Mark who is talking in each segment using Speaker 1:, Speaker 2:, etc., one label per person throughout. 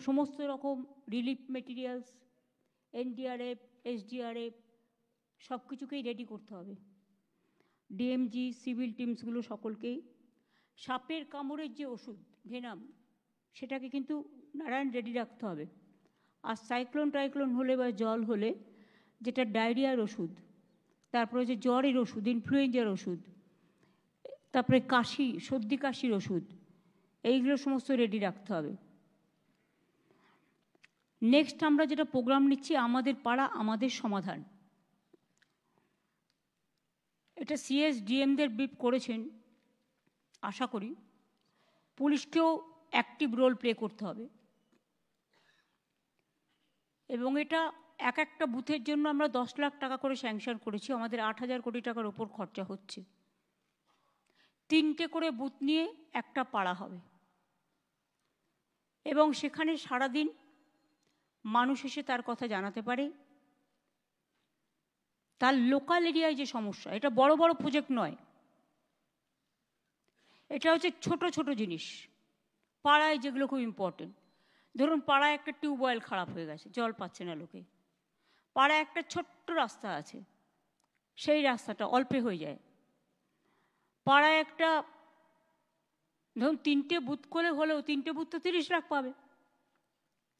Speaker 1: সমস্ত রকম relief materials, NDRF, SDRF সব কিছুকেই রেডি করতে হবে। ডিএমজি, সিভিল টিমসগুলো সকলকেই। সাপের কামড়ের যে ওষুধ ভেনাম, সেটাকে কিন্তু নারায়ণ রেডি রাখতে হবে। আর সাইক্লোন হলে বা জল হলে যেটা ডায়রিয়ার ওষুধ, তারপরে যে জ্বরের ওষুধ, ইনফ্লুয়েঞ্জার ওষুধ, তারপরে কাশি, সর্দি কাশির ওষুধ, এইগুলো সমস্ত রেডি রাখতে হবে। নেক্সট আমরা যেটা প্রোগ্রাম নিচ্ছি, আমাদের পাড়া আমাদের সমাধান। এটা সিএস ডিএমদের ব্রিফ করেছেন, আশা করি। পুলিশকেও অ্যাক্টিভ রোল প্লে করতে হবে এবং এটা এক একটা বুথের জন্য আমরা 10 লাখ টাকা করে স্যাংশন করেছি। আমাদের 8,000 কোটি টাকার ওপর খরচা হচ্ছে। 3টে করে বুথ নিয়ে একটা পাড়া হবে এবং সেখানে সারাদিন মানুষ এসে তার কথা জানাতে পারে। তার লোকাল এরিয়ায় যে সমস্যা, এটা বড় বড় প্রজেক্ট নয়, এটা হচ্ছে ছোট ছোট জিনিস পাড়ায় যেগুলো খুব ইম্পর্টেন্ট। ধরুন পাড়ায় একটা টিউবওয়েল খারাপ হয়ে গেছে, জল পাচ্ছে না লোকে। পাড়ায় একটা ছোট্ট রাস্তা আছে, সেই রাস্তাটা অল্পে হয়ে যায়। পাড়ায় একটা ধরুন 3টে বুথ করে হলেও 3টে বুথ তো 30 লাখ পাবে,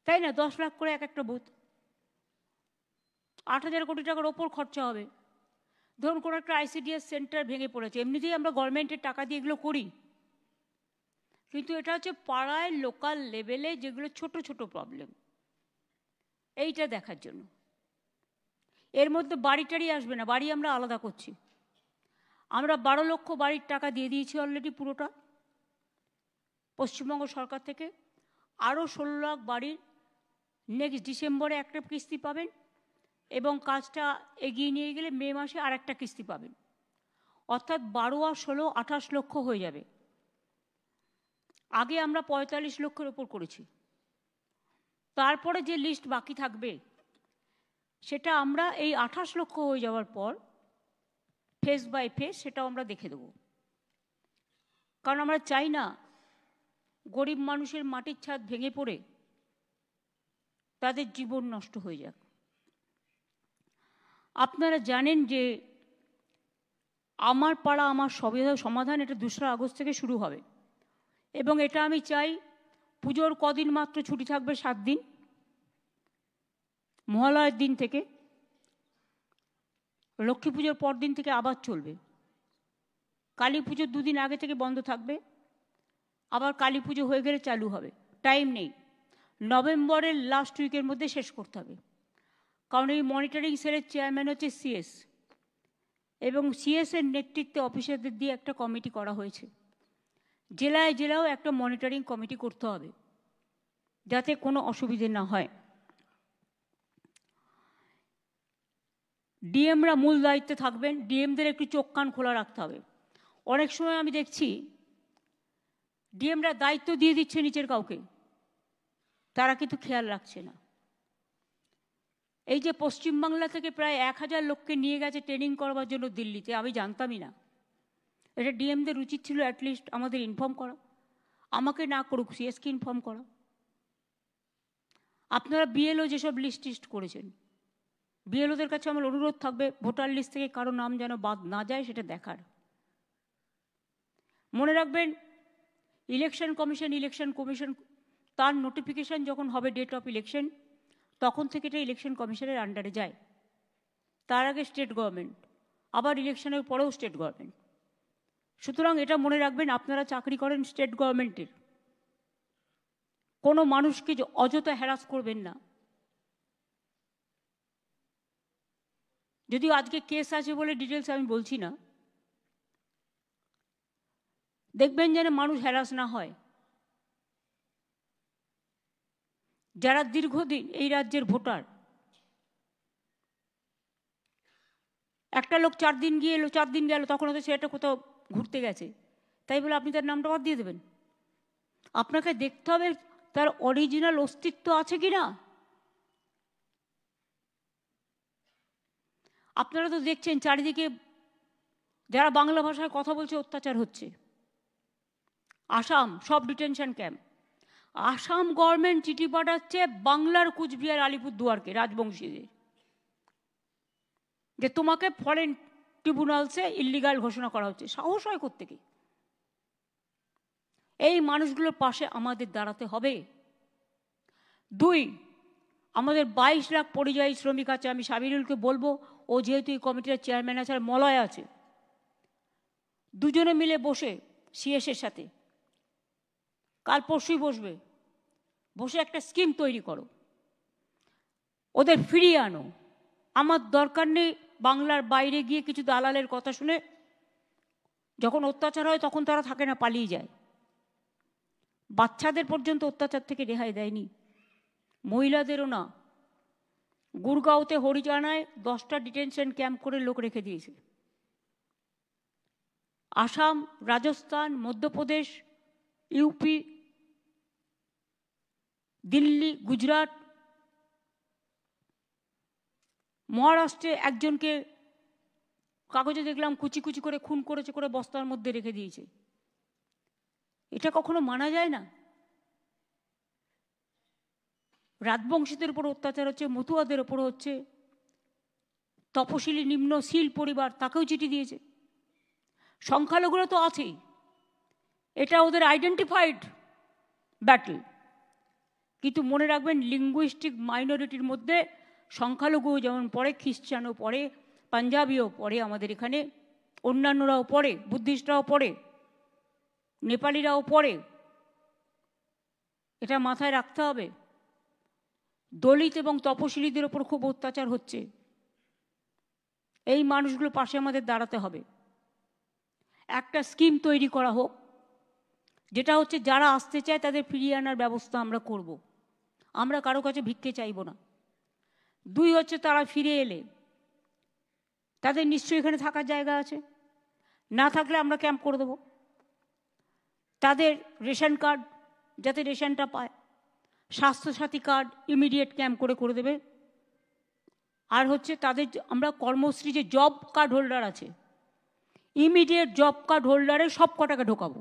Speaker 1: তাই না? 10 লাখ করে এক একটা বুথ, 8,000 কোটি টাকার ওপর খরচা হবে। ধরুন কোনো একটা আইসিডিএস সেন্টার ভেঙে পড়েছে, এমনিতেই আমরা গভর্নমেন্টের টাকা দিয়ে এগুলো করি, কিন্তু এটা হচ্ছে পাড়ায় লোকাল লেভেলে যেগুলো ছোট ছোট প্রবলেম, এইটা দেখার জন্য। এর মধ্যে বাড়ি টাড়ি আসবে না, বাড়ি আমরা আলাদা করছি। আমরা 12 লক্ষ বাড়ির টাকা দিয়ে দিয়েছি অলরেডি পুরোটা পশ্চিমবঙ্গ সরকার থেকে। আরও 16 লাখ বাড়ির নেক্সট ডিসেম্বরে একটা কিস্তি পাবেন এবং কাজটা এগিয়ে নিয়ে গেলে মে মাসে আর একটা কিস্তি পাবেন। অর্থাৎ 12 আর 16 28 লক্ষ হয়ে যাবে। আগে আমরা 45 লক্ষের ওপর করেছি। তারপরে যে লিস্ট বাকি থাকবে সেটা আমরা এই 28 লক্ষ হয়ে যাওয়ার পর ফেস বাই ফেস সেটাও আমরা দেখে দেব। কারণ আমরা চাই না গরিব মানুষের মাটির ছাদ ভেঙে পড়ে তাদের জীবন নষ্ট হয়ে যাক। আপনারা জানেন যে আমার পাড়া আমার সমাধান, এটা 2রা আগস্ট থেকে শুরু হবে এবং এটা আমি চাই পুজোর কদিন মাত্র ছুটি থাকবে, 7 দিন, মহালয়ের দিন থেকে লক্ষ্মী পুজোর পর দিন থেকে আবার চলবে। কালী পুজোর 2 দিন আগে থেকে বন্ধ থাকবে, আবার কালী পুজো হয়ে গেলে চালু হবে। টাইম নেই, নভেম্বরের লাস্ট উইকের মধ্যে শেষ করতে হবে। কারণ এই মনিটরিং সেলের চেয়ারম্যান হচ্ছে সিএস এবং সিএসের নেতৃত্বে অফিসারদের দিয়ে একটা কমিটি করা হয়েছে। জেলায় জেলাও একটা মনিটরিং কমিটি করতে হবে যাতে কোনো অসুবিধে না হয়। ডিএমরা মূল দায়িত্বে থাকবেন, ডিএমদের একটু চোখ কান খোলা রাখতে হবে। অনেক সময় আমি দেখছি ডিএমরা দায়িত্ব দিয়ে দিচ্ছে নিচের কাউকে, তারা কিন্তু খেয়াল রাখছে না। এই যে পশ্চিমবাংলা থেকে প্রায় 1000 লোককে নিয়ে গেছে ট্রেনিং করবার জন্য দিল্লিতে, আমি জানতামই না। এটা ডিএমদের উচিত ছিল অ্যাটলিস্ট আমাদের ইনফর্ম করা, আমাকে না করুক সিএসকে ইনফর্ম করা। আপনারা বিএলও যেসব লিস্ট করেছেন, বিএলওদের কাছে আমার অনুরোধ থাকবে ভোটার লিস্ট থেকে কারো নাম যেন বাদ না যায় সেটা দেখার। মনে রাখবেন ইলেকশন কমিশন তার নোটিফিকেশন যখন হবে ডেট অফ ইলেকশন, তখন থেকে এটা ইলেকশন কমিশনের আন্ডারে যায়। তার আগে স্টেট গভর্নমেন্ট, আবার ইলেকশনের পরেও স্টেট গভর্নমেন্ট। সুতরাং এটা মনে রাখবেন, আপনারা চাকরি করেন স্টেট গভর্নমেন্টের, কোনো মানুষকে অযথা হ্যারাস করবেন না। যদিও আজকে কেস আছে বলে ডিটেলস আমি বলছি না, দেখবেন যেন মানুষ হ্যারাস না হয়। যারা দীর্ঘদিন এই রাজ্যের ভোটার, একটা লোক 4 দিন গিয়ে এলো, 4 দিন গেল, তখন হয়তো সেটা কোথাও ঘুরতে গেছে, তাই বলে আপনি তার নামটা বাদ দিয়ে দেবেন? আপনাকে দেখতে হবে তার অরিজিনাল অস্তিত্ব আছে কিনা। আপনারা তো দেখছেন চারিদিকে যারা বাংলা ভাষায় কথা বলছে অত্যাচার হচ্ছে। আসাম সব ডিটেনশন ক্যাম্প, আসাম গভর্নমেন্ট চিঠি পাঠাচ্ছে বাংলার কুচবিহার আলিপুরদুয়ারকে, রাজবংশীদের, যে তোমাকে ফরেন ট্রিব্যুনালসে ইল্লিগাল ঘোষণা করা হচ্ছে। সাহস হয় কোত্থেকে? এই মানুষগুলোর পাশে আমাদের দাঁড়াতে হবে। 2, আমাদের 22 লাখ পরিযায়ী শ্রমিক আছে। আমি সাবিরুলকে বলবো, ও যেহেতু এই কমিটির চেয়ারম্যান আছে, আর মলয় আছে, দুজনে মিলে বসে সিএসের সাথে কাল পরশুই বসে একটা স্কিম তৈরি করো, ওদের ফিরিয়ে আনো। আমার দরকার নেই বাংলার বাইরে গিয়ে কিছু দালালের কথা শুনে যখন অত্যাচার হয় তখন তারা থাকে না, পালিয়ে যায়। বাচ্চাদের পর্যন্ত অত্যাচার থেকে রেহাই দেয়নি, মহিলাদেরও না। গুরগাঁওতে হরিয়ানায় 10টা ডিটেনশন ক্যাম্প করে লোক রেখে দিয়েছে। আসাম, রাজস্থান, মধ্যপ্রদেশ, ইউপি, দিল্লি, গুজরাট, মহারাষ্ট্রে একজনকে কাগজে দেখলাম কুচি কুচি করে খুন করেছে, করে বস্তার মধ্যে রেখে দিয়েছে। এটা কখনো মানা যায় না। রাজবংশীদের উপর অত্যাচার হচ্ছে, মতুয়াদের উপর হচ্ছে, তপশিলি নিম্ন শীল পরিবার তাকেও চিঠি দিয়েছে। সংখ্যালঘুরা তো আছেই, এটা ওদের আইডেন্টিফাইড ব্যাটল। কিন্তু মনে রাখবেন, লিঙ্গুইস্টিক মাইনরিটির মধ্যে সংখ্যালঘু যেমন পড়ে, খ্রিস্টানও পড়ে, পাঞ্জাবিও পড়ে, আমাদের এখানে অন্যান্যরাও পড়ে, বুদ্ধিস্টরাও পড়ে, নেপালিরাও পড়ে। এটা মাথায় রাখতে হবে। দলিত এবং তপশিলীদের ওপর খুব অত্যাচার হচ্ছে। এই মানুষগুলোর পাশে আমাদের দাঁড়াতে হবে। একটা স্কিম তৈরি করা হোক, যেটা হচ্ছে যারা আসতে চায় তাদের ফিরিয়ে আনার ব্যবস্থা আমরা করব। আমরা কারো কাছে ভিক্ষে চাইব না। 2 হচ্ছে, তারা ফিরে এলে তাদের নিশ্চয়ই এখানে থাকার জায়গা আছে, না থাকলে আমরা ক্যাম্প করে দেবো। তাদের রেশন কার্ড যাতে রেশনটা পায়, স্বাস্থ্যসাথী কার্ড ইমিডিয়েট ক্যাম্প করে দেবে। আর হচ্ছে তাদের আমরা কর্মশ্রী যে জব কার্ড হোল্ডার আছে, ইমিডিয়েট জব কার্ড হোল্ডারে সব কটাকে ঢোকাবো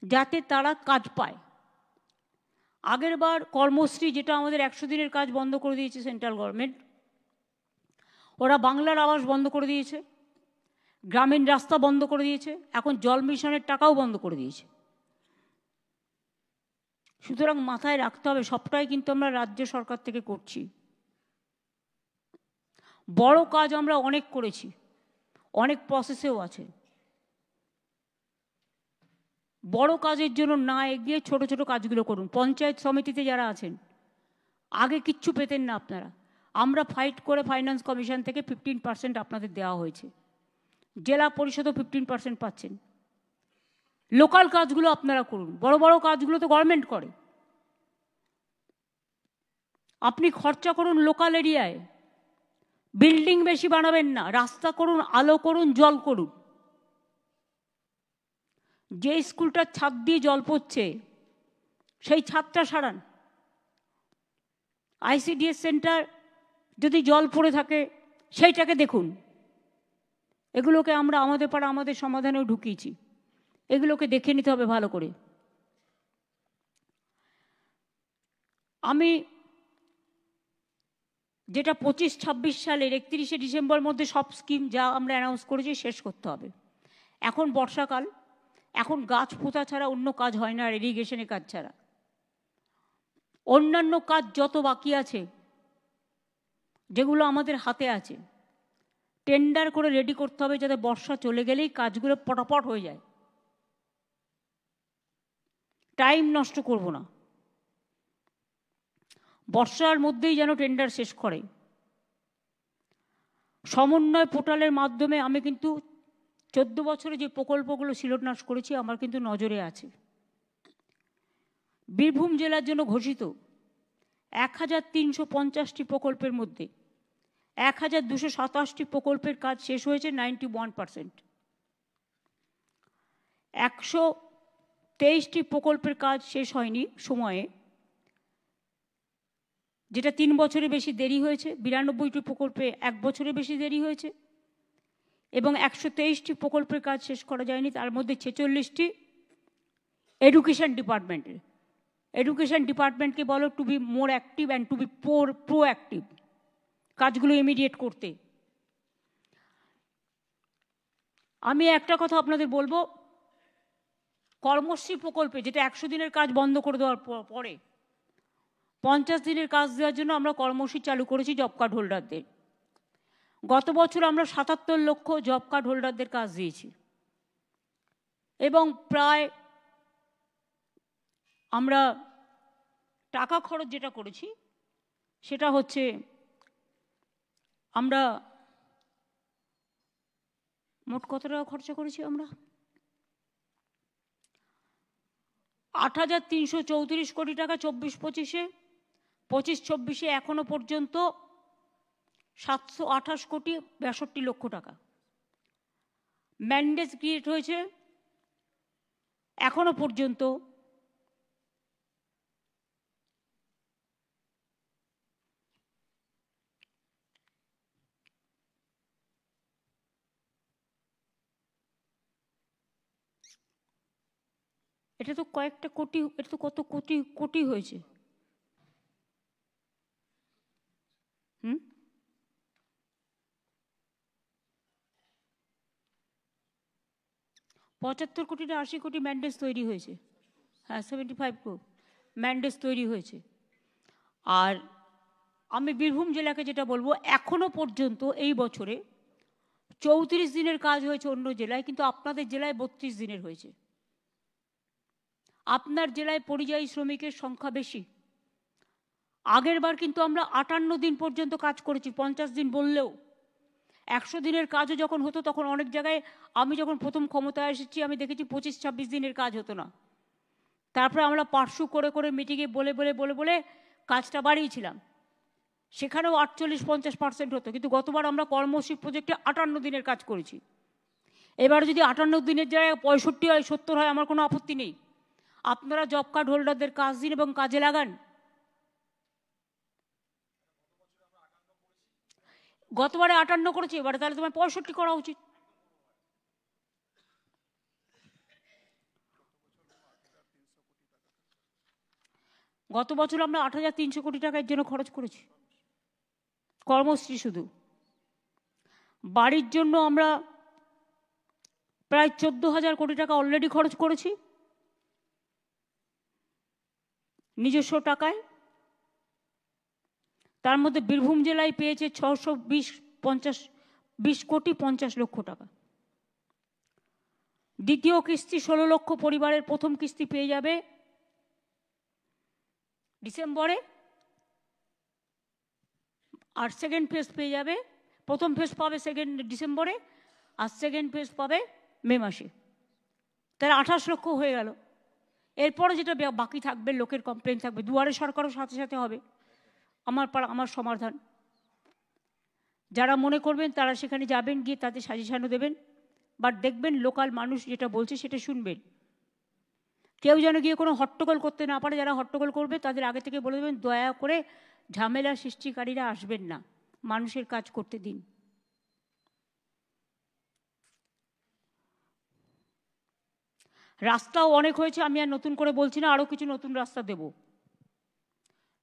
Speaker 1: যাতে তারা কাজ পায়। আগের বার কর্মশ্রী, যেটা আমাদের 100 দিনের কাজ বন্ধ করে দিয়েছে সেন্ট্রাল গভর্নমেন্ট, ওরা বাংলার আবাস বন্ধ করে দিয়েছে, গ্রামীণ রাস্তা বন্ধ করে দিয়েছে, এখন জল মিশনের টাকাও বন্ধ করে দিয়েছে। সুতরাং মাথায় রাখতে হবে, সবটাই কিন্তু আমরা রাজ্য সরকার থেকে করছি। বড় কাজ আমরা অনেক করেছি, অনেক প্রসেসেও আছে। বড় কাজের জন্য না এগিয়ে ছোট ছোট কাজগুলো করুন। পঞ্চায়েত সমিতিতে যারা আছেন, আগে কিচ্ছু পেতেন না আপনারা, আমরা ফাইট করে ফাইন্যান্স কমিশন থেকে 15% আপনাদের দেওয়া হয়েছে। জেলা পরিষদও 15% পাচ্ছেন। লোকাল কাজগুলো আপনারা করুন, বড় বড় কাজগুলো তো গভর্নমেন্ট করে। আপনি খরচা করুন লোকাল এরিয়ায়, বিল্ডিং বেশি বানাবেন না, রাস্তা করুন, আলো করুন, জল করুন। যে স্কুলটার ছাদ দিয়ে জল পড়ছে সেই ছাদটা সারান। আইসিডিএস সেন্টার যদি জল পড়ে থাকে সেইটাকে দেখুন। এগুলোকে আমরা আমাদের পাড়া আমাদের সমাধানেও ঢুকিয়েছি, এগুলোকে দেখে নিতে হবে ভালো করে। আমি যেটা 25-26 সালের 31শে ডিসেম্বর মধ্যে সব স্কিম যা আমরা অ্যানাউন্স করেছি শেষ করতে হবে। এখন বর্ষাকাল, এখন গাছ পোঁতা ছাড়া অন্য কাজ হয় না, ইরিগেশনের কাজ ছাড়া। অন্যান্য কাজ যত বাকি আছে, যেগুলো আমাদের হাতে আছে, টেন্ডার করে রেডি করতে হবে, যাতে বর্ষা চলে গেলেই কাজগুলো পটাপট হয়ে যায়। টাইম নষ্ট করব না, বর্ষার মধ্যেই যেন টেন্ডার শেষ করে। সমন্বয় পোর্টালের মাধ্যমে আমি কিন্তু 14 বছরে যে প্রকল্পগুলো শিলান্যাস করেছি আমার কিন্তু নজরে আছে। বীরভূম জেলার জন্য ঘোষিত 1350টি প্রকল্পের মধ্যে 1227টি প্রকল্পের কাজ শেষ হয়েছে 91%। 123টি প্রকল্পের কাজ শেষ হয়নি সময়ে, যেটা 3 বছরের বেশি দেরি হয়েছে। 92টি প্রকল্পে 1 বছরের বেশি দেরি হয়েছে এবং 123টি প্রকল্পের কাজ শেষ করা যায়নি। তার মধ্যে 46টি এডুকেশন ডিপার্টমেন্টের, এডুকেশন ডিপার্টমেন্টকে বলো to be more active and to be proactive, কাজগুলো ইমিডিয়েট করতে। আমি একটা কথা আপনাদের বলবো, কর্মশ্রী প্রকল্পে, যেটা 100 দিনের কাজ বন্ধ করে দেওয়ার পরে 50 দিনের কাজ দেওয়ার জন্য আমরা কর্মশ্রী চালু করেছি জব কার্ড হোল্ডারদের। গত বছর আমরা 77 লক্ষ জব কার্ড হোল্ডারদের কাজ দিয়েছি এবং প্রায় আমরা টাকা খরচ যেটা করেছি সেটা হচ্ছে আমরা মোট কত টাকা খরচা করেছি, আমরা 8,334 কোটি টাকা 24-25-এ, 25-26-এ এখনো পর্যন্ত 728 কোটি 62 লক্ষ টাকা ম্যান্ডেট ক্রিয়েট হয়েছে এখনো পর্যন্ত। এটা তো কয়েকটা কোটি, এটা তো কত কোটি কোটি হয়েছে। 75 কোটি না 80 কোটি ম্যান্ডেট তৈরি হয়েছে। হ্যাঁ, 75 কোটি ম্যান্ডেট তৈরি হয়েছে। আর আমি বীরভূম জেলাকে যেটা বলবো, এখনো পর্যন্ত এই বছরে 34 দিনের কাজ হয়েছে অন্য জেলায়, কিন্তু আপনাদের জেলায় 32 দিনের হয়েছে। আপনার জেলায় পরিযায়ী শ্রমিকের সংখ্যা বেশি। আগের বার কিন্তু আমরা 58 দিন পর্যন্ত কাজ করেছি, 50 দিন বললেও। 100 দিনের কাজও যখন হতো তখন অনেক জায়গায়, আমি যখন প্রথম ক্ষমতায় এসেছি আমি দেখেছি 25-26 দিনের কাজ হতো না। তারপরে আমরা পার্সু করে করে মিটিংয়ে বলে বলে বলে বলে কাজটা বাড়িয়েছিলাম, সেখানেও 48-50% হতো। কিন্তু গতবার আমরা কর্মশ্রী প্রজেক্টে 58 দিনের কাজ করেছি। এবার যদি 58 দিনের জায়গায় 65 হয়, 70 হয়, আমার কোনো আপত্তি নেই। আপনারা জব কার্ড হোল্ডারদের কাজ দিন এবং কাজে লাগান। গতবারে 58 করেছি, এবারে তাহলে তোমার 65 করা উচিত। গত বছর আমরা 8,300 কোটি টাকা এর জন্য খরচ করেছি, কর্মশ্রী শুধু। বাড়ির জন্য আমরা প্রায় 14,000 কোটি টাকা অলরেডি খরচ করেছি নিজস্ব টাকায়। তার মধ্যে বীরভূম জেলায় পেয়েছে 620 কোটি 50 লক্ষ টাকা। দ্বিতীয় কিস্তি 16 লক্ষ পরিবারের প্রথম কিস্তি পেয়ে যাবে ডিসেম্বরে, আর সেকেন্ড ফেজ পেয়ে যাবে, প্রথম ফেজ পাবে ডিসেম্বরে, আর সেকেন্ড ফেজ পাবে মে মাসে। তাহলে 28 লক্ষ হয়ে গেল। এরপরে যেটা বাকি থাকবে, লোকের কমপ্লেন থাকবে, দুয়ারে সরকারও সাথে সাথে হবে। আমার সমাধান, যারা মনে করবেন তারা সেখানে যাবেন, গিয়ে তাদের সাজেশনও দেবেন, বাট দেখবেন লোকাল মানুষ যেটা বলছে সেটা শুনবেন। কেউ যেন গিয়ে কোনো হট্টগোল করতে না পারে। যারা হট্টগোল করবে তাদের আগে থেকে বলে দেবেন, দয়া করে ঝামেলা সৃষ্টিকারীরা আসবেন না, মানুষের কাজ করতে দিন। রাস্তাও অনেক হয়েছে, আমি আর নতুন করে বলছি না, আরও কিছু নতুন রাস্তা দেব।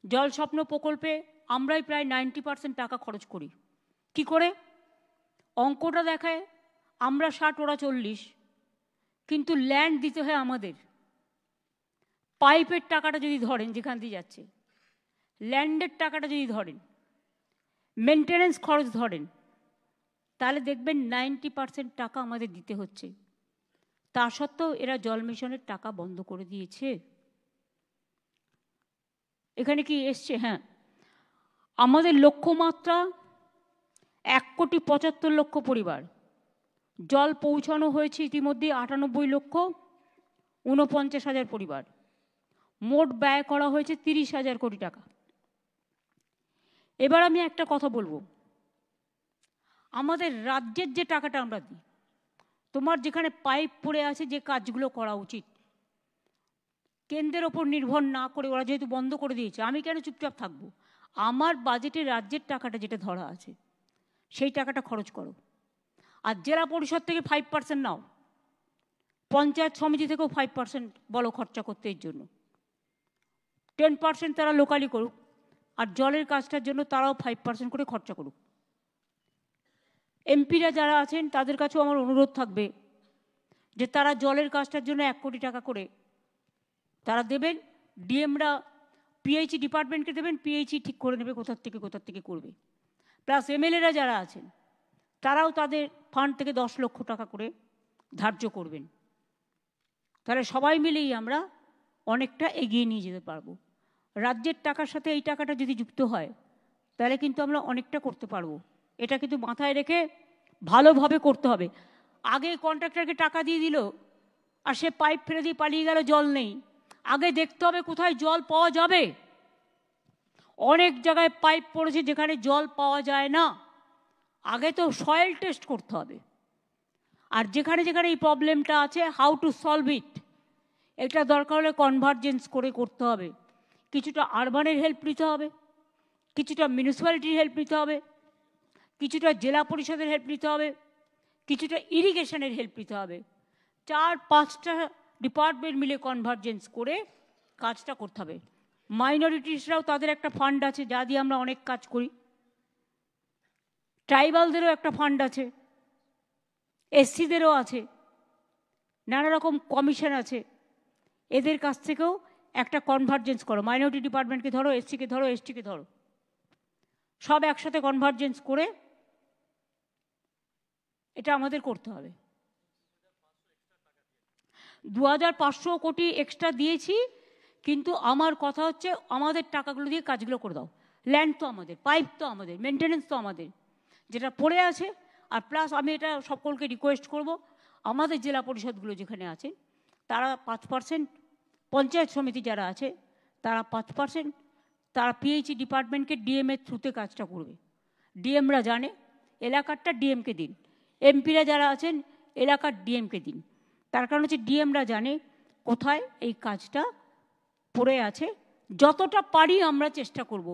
Speaker 1: জল স্বপ্ন প্রকল্পে আমরাই প্রায় 90% টাকা খরচ করি। কি করে? অঙ্কটা দেখায় আমরা 60, ওরা 40, কিন্তু ল্যান্ড দিতে হয় আমাদের। পাইপের টাকাটা যদি ধরেন, যেখান দিয়ে যাচ্ছে, ল্যান্ডের টাকাটা যদি ধরেন, মেনটেনেন্স খরচ ধরেন, তাহলে দেখবেন 90% টাকা আমাদের দিতে হচ্ছে। তা সত্ত্বেও এরা জল মিশনের টাকা বন্ধ করে দিয়েছে। এখানে কি এসছে? হ্যাঁ, আমাদের লক্ষ্যমাত্রা 1,75,00,000 পরিবার। জল পৌঁছানো হয়েছে ইতিমধ্যে 98,49,000 পরিবার। মোট ব্যয় করা হয়েছে 30,000 কোটি টাকা। এবার আমি একটা কথা বলবো, আমাদের রাজ্যের যে টাকাটা আমরা দিই, তোমার যেখানে পাইপ পড়ে আছে, যে কাজগুলো করা উচিত, কেন্দ্রের ওপর নির্ভর না করে, ওরা যেহেতু বন্ধ করে দিয়েছে, আমি কেন চুপচাপ থাকবো? আমার বাজেটে রাজ্যের টাকাটা যেটা ধরা আছে সেই টাকাটা খরচ করো। আর জেলা পরিষদ থেকে 5% নাও, পঞ্চায়েত সমিতি থেকেও 5% বলো খরচা করতে এর জন্য। 10% তারা লোকালি করুক, আর জলের কাজটার জন্য তারাও 5% করে খরচা করুক। এমপিরা যারা আছেন তাদের কাছেও আমার অনুরোধ থাকবে যে তারা জলের কাজটার জন্য 1 কোটি টাকা করে তারা দেবেন। ডিএমরা পিএইচই ডিপার্টমেন্টকে দেবেন, পিএইচই ঠিক করে নেবে কোথার থেকে করবে। প্লাস এমএলএরা যারা আছেন তারাও তাদের ফান্ড থেকে 10 লক্ষ টাকা করে ধার্য করবেন। তাহলে সবাই মিলেই আমরা অনেকটা এগিয়ে নিয়ে যেতে পারবো। রাজ্যের টাকার সাথে এই টাকাটা যদি যুক্ত হয় তাহলে কিন্তু আমরা অনেকটা করতে পারবো। এটা কিন্তু মাথায় রেখে ভালোভাবে করতে হবে। আগে কন্ট্রাক্টরকে টাকা দিয়ে দিল আর সে পাইপ ফেলে দিয়ে পালিয়ে গেল, জল নেই। আগে দেখতে হবে কোথায় জল পাওয়া যাবে। অনেক জায়গায় পাইপ পড়েছে যেখানে জল পাওয়া যায় না। আগে তো সয়েল টেস্ট করতে হবে। আর যেখানে যেখানে এই প্রবলেমটা আছে, হাউ টু সলভ ইট, এটা দরকার হলে কনভার্জেন্স করে করতে হবে। কিছুটা আরবানের হেল্প নিতে হবে, কিছুটা মিউনিসিপ্যালিটির হেল্প নিতে হবে, কিছুটা জেলা পরিষদের হেল্প নিতে হবে, কিছুটা ইরিগেশনের হেল্প নিতে হবে। 4-5টা ডিপার্টমেন্ট মিলে কনভার্জেন্স করে কাজটা করতে হবে। মাইনরিটিসরাও তাদের একটা ফান্ড আছে যা দিয়ে আমরা অনেক কাজ করি। ট্রাইবালদেরও একটা ফান্ড আছে, এসসিদেরও আছে, নানা রকম কমিশন আছে। এদের কাছ থেকেও একটা কনভার্জেন্স করো। মাইনরিটি ডিপার্টমেন্টকে ধরো, এসসিকে ধরো, এসটিকে ধরো, সব একসাথে কনভার্জেন্স করে এটা আমাদের করতে হবে। 2500 কোটি এক্সট্রা দিয়েছি, কিন্তু আমার কথা হচ্ছে আমাদের টাকাগুলো দিয়ে কাজগুলো করে দাও। ল্যান্ড তো আমাদের, পাইপ তো আমাদের, মেনটেনেন্স তো আমাদের, যেটা পড়ে আছে। আর প্লাস আমি এটা সকলকে রিকোয়েস্ট করব, আমাদের জেলা পরিষদগুলো যেখানে আছে তারা 5%, পঞ্চায়েত সমিতি যারা আছে তারা 5%, তারা পিএইচই ডিপার্টমেন্টকে ডিএমের থ্রুতে কাজটা করবে। ডিএমরা জানে এলাকারটা ডিএমকে দিন, এমপিরা যারা আছেন এলাকার ডিএমকে দিন। তার কারণ হচ্ছে ডিএমরা জানে কোথায় এই কাজটা পড়ে আছে। যতটা পারি আমরা চেষ্টা করব,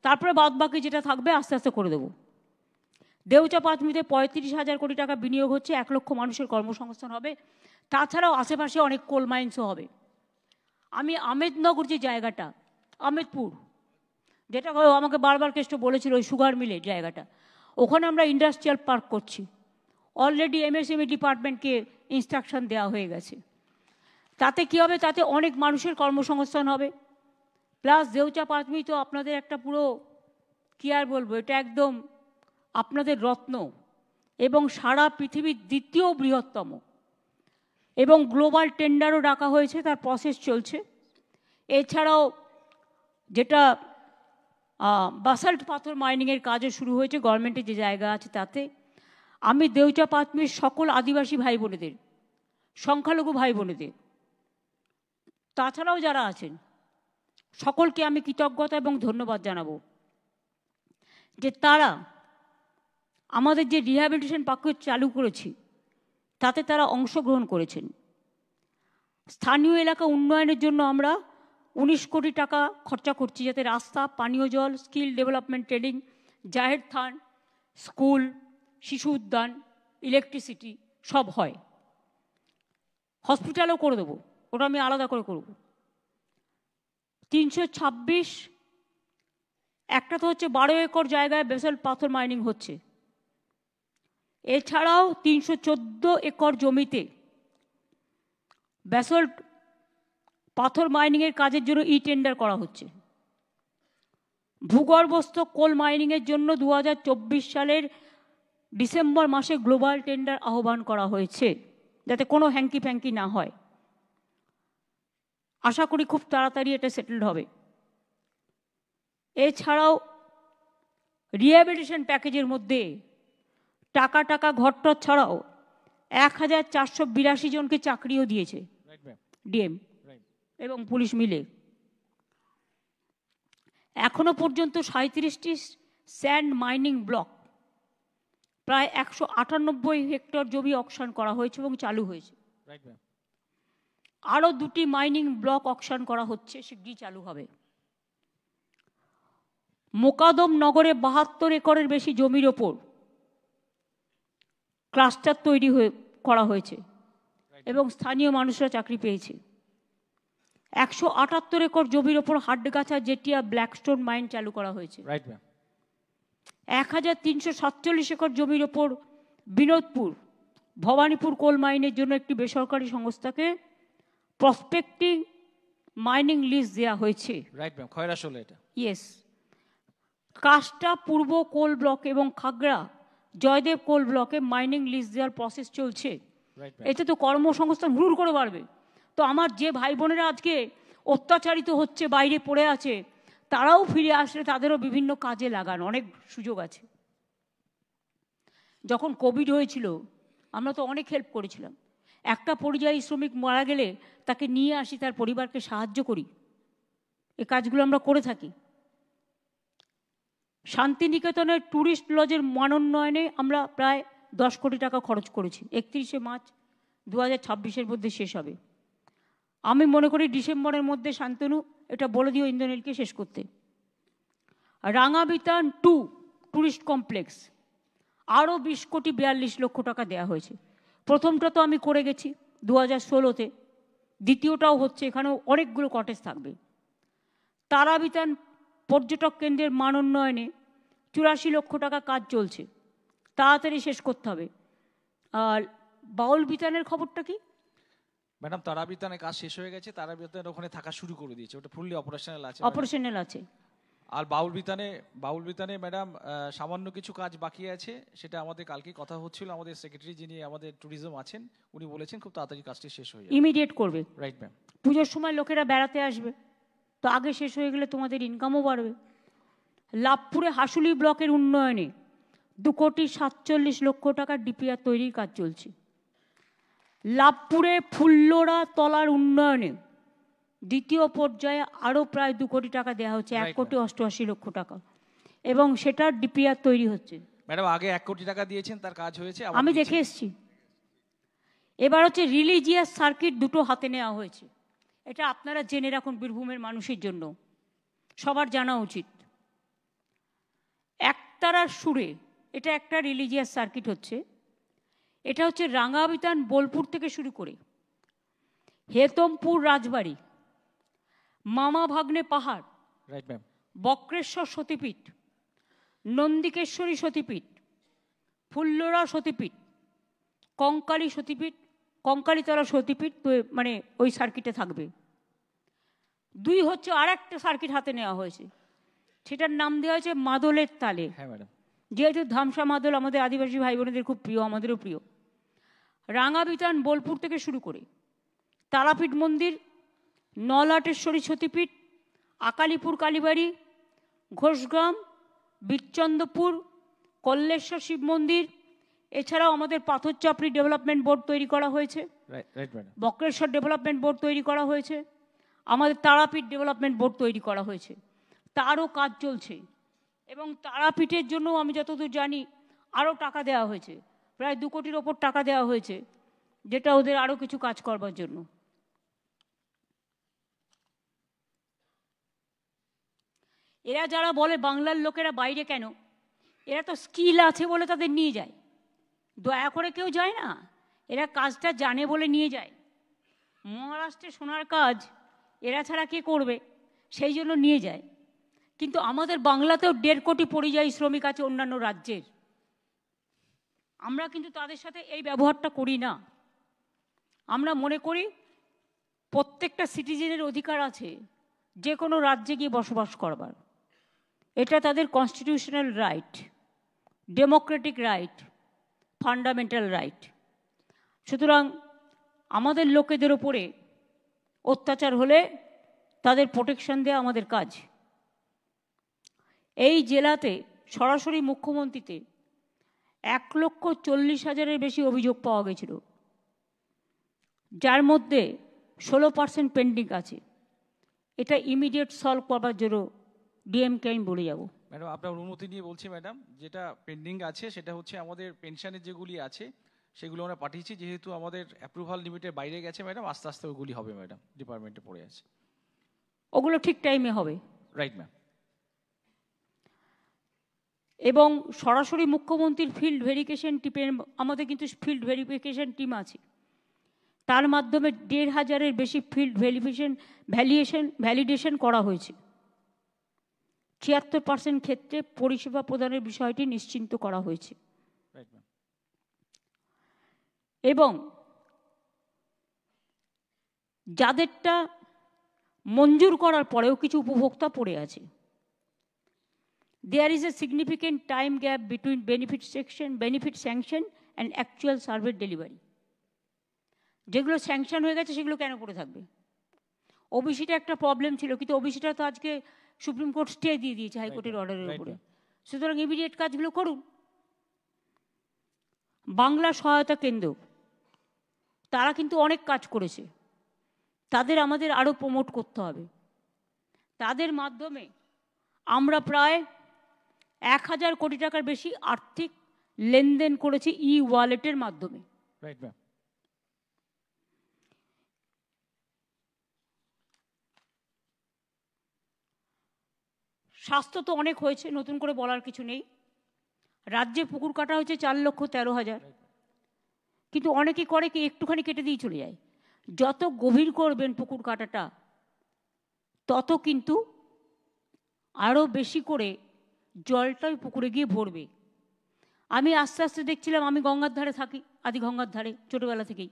Speaker 1: তারপরে বাদবাকি যেটা থাকবে আস্তে আস্তে করে দেবো। দেউচা পাঁচমিতে 35,000 কোটি টাকা বিনিয়োগ হচ্ছে, 1 লক্ষ মানুষের কর্মসংস্থান হবে। তাছাড়াও আশেপাশে অনেক কোল মাইন্সও হবে। আমি আমেদনগর যে জায়গাটা, আমেদপুর, যেটা আমাকে বারবার কেষ্ট বলেছিল ওই সুগার মিলের জায়গাটা, ওখানে আমরা ইন্ডাস্ট্রিয়াল পার্ক করছি। অলরেডি এমএসএমই ডিপার্টমেন্টকে ইনস্ট্রাকশন দেওয়া হয়ে গেছে। তাতে কী হবে, তাতে অনেক মানুষের কর্মসংস্থান হবে। প্লাস দেউচা পাঁচমি তো আপনাদের একটা পুরো কী আর বলবো, এটা একদম আপনাদের রত্ন এবং সারা পৃথিবীর 2য় বৃহত্তম, এবং গ্লোবাল টেন্ডারও ডাকা হয়েছে, তার প্রসেস চলছে। এছাড়াও যেটা বাসাল্ট পাথর মাইনিংয়ের কাজও শুরু হয়েছে গভর্নমেন্টের যে জায়গা আছে তাতে। আমি দেউচা পাঁচমির সকল আদিবাসী ভাই বোনেদের, সংখ্যালঘু ভাই বোনেদের, তাছাড়াও যারা আছেন সকলকে আমি কৃতজ্ঞতা এবং ধন্যবাদ জানাবো যে তারা আমাদের যে রিহ্যাবিলিটেশন প্যাকেজ চালু করেছি তাতে তারা অংশগ্রহণ করেছেন। স্থানীয় এলাকা উন্নয়নের জন্য আমরা 19 কোটি টাকা খরচা করছি, যাতে রাস্তা, পানীয় জল, স্কিল ডেভেলপমেন্ট ট্রেনিং, জাহের থান, স্কুল, শিশু উদ্যান, ইলেকট্রিসিটি সব হয়। হসপিটালও করে দেবো, ওটা আমি আলাদা করে করব। 326, একটা তো হচ্ছে 12 একর জায়গায় বেসল্ট পাথর মাইনিং হচ্ছে। এছাড়াও 314 একর জমিতে ব্যাসল্ট পাথর মাইনিংয়ের কাজের জন্য টেন্ডার করা হচ্ছে। ভূগর্ভস্থ কোল মাইনিংয়ের জন্য 2024 সালের ডিসেম্বর মাসে গ্লোবাল টেন্ডার আহ্বান করা হয়েছে, যাতে কোনো হ্যাঙ্কি ফ্যাঙ্কি না হয়। আশা করি খুব তাড়াতাড়ি এটা সেটেলড হবে। এছাড়াও রিহ্যাবিলিটেশন প্যাকেজের মধ্যে টাকা ঘরটর ছাড়াও 1482 জনকে চাকরিও দিয়েছে ডিএম এবং পুলিশ মিলে। এখনো পর্যন্ত 37টি স্যান্ড মাইনিং ব্লক, প্রায় 198 হেক্টর জমি অকশন করা হয়েছে এবং চালু হয়েছে। আরও 2টি মাইনিং ব্লক অকশন করা হচ্ছে, শীঘ্রই চালু হবে। মোকাদম নগরে 72 একরের বেশি জমির ওপর ক্লাস্টার তৈরি করা হয়েছে এবং স্থানীয় মানুষরা চাকরি পেয়েছে। 178 একর জমির ওপর হাড্ডগাছা জেটিয়া ব্ল্যাকস্টোন মাইন চালু করা হয়েছে। 1347 একর জমির ওপর বিনোদপুর ভবানীপুর কোল মাইনের জন্য একটি বেসরকারি সংস্থাকে প্রসপেক্টিং মাইনিং লিজ দেওয়া হয়েছে। ইয়েস। কাষ্টা পূর্ব কোল ব্লক এবং খাগড়া জয়দেব কোল ব্লকে মাইনিং লিজ দেওয়ার প্রসেস চলছে। এতে তো কর্মসংস্থান হুড় করে বাড়বে। তো আমার যে ভাই বোনেরা আজকে অত্যাচারিত হচ্ছে, বাইরে পড়ে আছে, তারাও ফিরে আসলে তাদেরও বিভিন্ন কাজে লাগান, অনেক সুযোগ আছে। যখন কোভিড হয়েছিল আমরা তো অনেক হেল্প করেছিলাম। একটা পরিযায়ী শ্রমিক মারা গেলে তাকে নিয়ে আসি, তার পরিবারকে সাহায্য করি, এই কাজগুলো আমরা করে থাকি। শান্তিনিকেতনের ট্যুরিস্ট লজের মানোন্নয়নে আমরা প্রায় 10 কোটি টাকা খরচ করেছি। 31শে মার্চ 2026-এর মধ্যে শেষ হবে। আমি মনে করি ডিসেম্বরের মধ্যে শান্তনু এটা বলে দিও ইন্দ্রনীলকে শেষ করতে। রাঙাবিতান 2 ট্যুরিস্ট কমপ্লেক্স আরও 20 কোটি 42 লক্ষ টাকা দেওয়া হয়েছে। প্রথমটা তো আমি করে গেছি 2016-তে, দ্বিতীয়টাও হচ্ছে, এখানেও অনেকগুলো কটেজ থাকবে। তারাবিতান পর্যটক কেন্দ্রের মান উন্নয়নে 84 লক্ষ টাকা কাজ চলছে, তাড়াতাড়ি শেষ করতে হবে। আর বাউল বিতানের খবরটা কি
Speaker 2: ম্যাডাম? তারাবিতানের কাজ শেষ হয়ে গেছে, তারাবিতানের ওখানে থাকা শুরু করে দিয়েছে, ওটা ফুললি অপারেশনাল আছে।
Speaker 1: অপারেশনাল আছে।
Speaker 2: আর বাউল বিতানে ম্যাডাম সামান্য কিছু কাজ বাকি আছে, সেটা আমাদের কালকে কথা হচ্ছিল। আমাদের সেক্রেটারি যিনি আমাদের ট্যুরিজম আছেন উনি বলেছেন খুব তাড়াতাড়ি কাজটি শেষ হয়ে যাবে,
Speaker 1: ইমিডিয়েট করবে।
Speaker 2: Right ma'am.
Speaker 1: পুজোর সময় লোকেরা বেড়াতে আসবে, তো আগে শেষ হয়ে গেলে তোমাদের ইনকামও বাড়বে। লাভপুরে হাসুলি ব্লকের উন্নয়নে 2 কোটি 47 লক্ষ টাকা ডিপিআর তৈরির কাজ চলছে। লাভপুরে ফুল্লোড়া তলার উন্নয়নে দ্বিতীয় পর্যায়ে আরও প্রায় 2 কোটি টাকা দেওয়া হচ্ছে, 1 কোটি 88 লক্ষ টাকা, এবং সেটার ডিপিআর তৈরি হচ্ছে।
Speaker 2: ম্যাডাম আগে 1 কোটি টাকা দিয়েছেন, তার কাজ হয়েছে,
Speaker 1: আমি দেখে এসেছি। এবার হচ্ছে রিলিজিয়াস সার্কিট 2টো হাতে নেওয়া হয়েছে। এটা আপনারা জেনে রাখুন, বীরভূমের মানুষের জন্য সবার জানা উচিত। একতারার সুরে এটা একটা রিলিজিয়াস সার্কিট হচ্ছে। এটা হচ্ছে রাঙাবিতান বোলপুর থেকে শুরু করে হেতমপুর রাজবাড়ি, মামা ভাগ্নে পাহাড়, বক্রেশ্বর সতীপীঠ, নন্দিকেশ্বরী সতীপীঠ, ফুল্লোরা সতীপীঠ, কঙ্কালী সতীপীঠ, কঙ্কালীতলা সতীপীঠ, তো মানে ওই সার্কিটে থাকবে। 2 হচ্ছে আর একটা সার্কিট হাতে নেওয়া হয়েছে, সেটার নাম দেওয়া হয়েছে মাদলের তালে।
Speaker 2: হ্যাঁ ম্যাডাম।
Speaker 1: যেহেতু ধামসা মাদল আমাদের আদিবাসী ভাই বোনেদের খুব প্রিয়, আমাদেরও প্রিয়। রাঙাবিতান বোলপুর থেকে শুরু করে তারাপীঠ মন্দির, নলাটেশ্বরী সতীপীঠ, আকালিপুর কালীবাড়ি, ঘোষগ্রাম, বিচ্চন্দ্রপুর, কল্লেশ্বর শিব মন্দির, এছাড়াও আমাদের পাথরচাপড়ি ডেভেলপমেন্ট বোর্ড তৈরি করা হয়েছে, বক্রেশ্বর ডেভেলপমেন্ট বোর্ড তৈরি করা হয়েছে, আমাদের তারাপীঠ ডেভেলপমেন্ট বোর্ড তৈরি করা হয়েছে, তারও কাজ চলছে। এবং তারাপীঠের জন্য আমি যতদূর জানি আরও টাকা দেওয়া হয়েছে, প্রায় 2 কোটির ওপর টাকা দেওয়া হয়েছে, যেটা ওদের আরও কিছু কাজ করবার জন্য। এরা যারা বলে বাংলার লোকেরা বাইরে কেন, এরা তো স্কিল আছে বলে তাদের নিয়ে যায়, দয়া করে কেউ যায় না, এরা কাজটা জানে বলে নিয়ে যায়। মহারাষ্ট্রে সোনার কাজ এরা ছাড়া কে করবে, সেই জন্য নিয়ে যায়। কিন্তু আমাদের বাংলাতেও 1.5 কোটি পরিযায়ী শ্রমিক আছে অন্যান্য রাজ্যের, আমরা কিন্তু তাদের সাথে এই ব্যবহারটা করি না। আমরা মনে করি প্রত্যেকটা সিটিজেনের অধিকার আছে যে কোনো রাজ্যে গিয়ে বসবাস করবার, এটা তাদের constitutional right, Democratic right, fundamental right. সুতরাং আমাদের লোকেদের ওপরে অত্যাচার হলে তাদের প্রোটেকশন দেওয়া আমাদের কাজ। এই জেলাতে সরাসরি মুখ্যমন্ত্রীতে 1,40,000-এর বেশি অভিযোগ পাওয়া গেছিল, যার মধ্যে 16% পেন্ডিং আছে। এটা ইমিডিয়েট সলভ করবার জন্য ডিএমকে আমি বলে যাব।
Speaker 2: ম্যাডাম আপনার অনুমতি নিয়ে বলছি ম্যাডাম, যেটা পেন্ডিং আছে সেটা হচ্ছে আমাদের পেনশনের যেগুলি আছে সেগুলো আমরা পাঠিয়েছি, যেহেতু আমাদের অ্যাপ্রুভাল লিমিটের বাইরে গেছে ম্যাডাম, আস্তে আস্তে ওগুলি হবে ম্যাডাম, ডিপার্টমেন্টে পড়ে আছে,
Speaker 1: ওগুলো ঠিক টাইমে হবে।
Speaker 2: Right ma'am.
Speaker 1: এবং সরাসরি মুখ্যমন্ত্রীর ফিল্ড ভেরিফিকেশন টিমের, আমাদের কিন্তু ফিল্ড ভেরিফিকেশন টিম আছে, তার মাধ্যমে ১,৫০০-এর বেশি ফিল্ড ভ্যালিডেশন করা হয়েছে। ৭৬% ক্ষেত্রে পরিষেবা প্রদানের বিষয়টি নিশ্চিন্ত করা হয়েছে। এবং যাদেরটা মঞ্জুর করার পরেও কিছু উপভোক্তা পড়ে আছে। There is a significant time gap between benefit sanction and actual survey delivery. যেগুলো স্যাংশন হয়ে গেছে সেগুলো কেন পড়ে থাকবে? ওবিসিটা একটা প্রবলেম ছিল, কিন্তু ওবিসিটা তো আজকে সুপ্রিম কোর্ট স্টে দিয়ে দিয়েছে হাইকোর্টের অর্ডারের উপরে। সুতরাং ইমিডিয়েট কাজগুলো করুন। বাংলা সহায়তা কেন্দ্র তারা কিন্তু অনেক কাজ করেছে, তাদের আমাদের আরও প্রমোট করতে হবে। তাদের মাধ্যমে আমরা প্রায় ১,০০০ কোটি টাকার বেশি আর্থিক লেনদেন করেছি ওয়ালেটের মাধ্যমে। স্বাস্থ্য তো অনেক হয়েছে, নতুন করে বলার কিছু নেই। রাজ্যে পুকুর কাটা হয়েছে ৪,১৩,০০০, কিন্তু অনেকে করে কি একটুখানি কেটে দিয়ে চলে যায়। যত গভীর করবেন পুকুর কাটাটা তত কিন্তু আরও বেশি করে জলটা ওই পুকুরে গিয়ে ভরবে। আমি আস্তে আস্তে দেখছিলাম, আমি গঙ্গার ধারে থাকি, আদি গঙ্গার ধারে ছোটোবেলা থেকেই,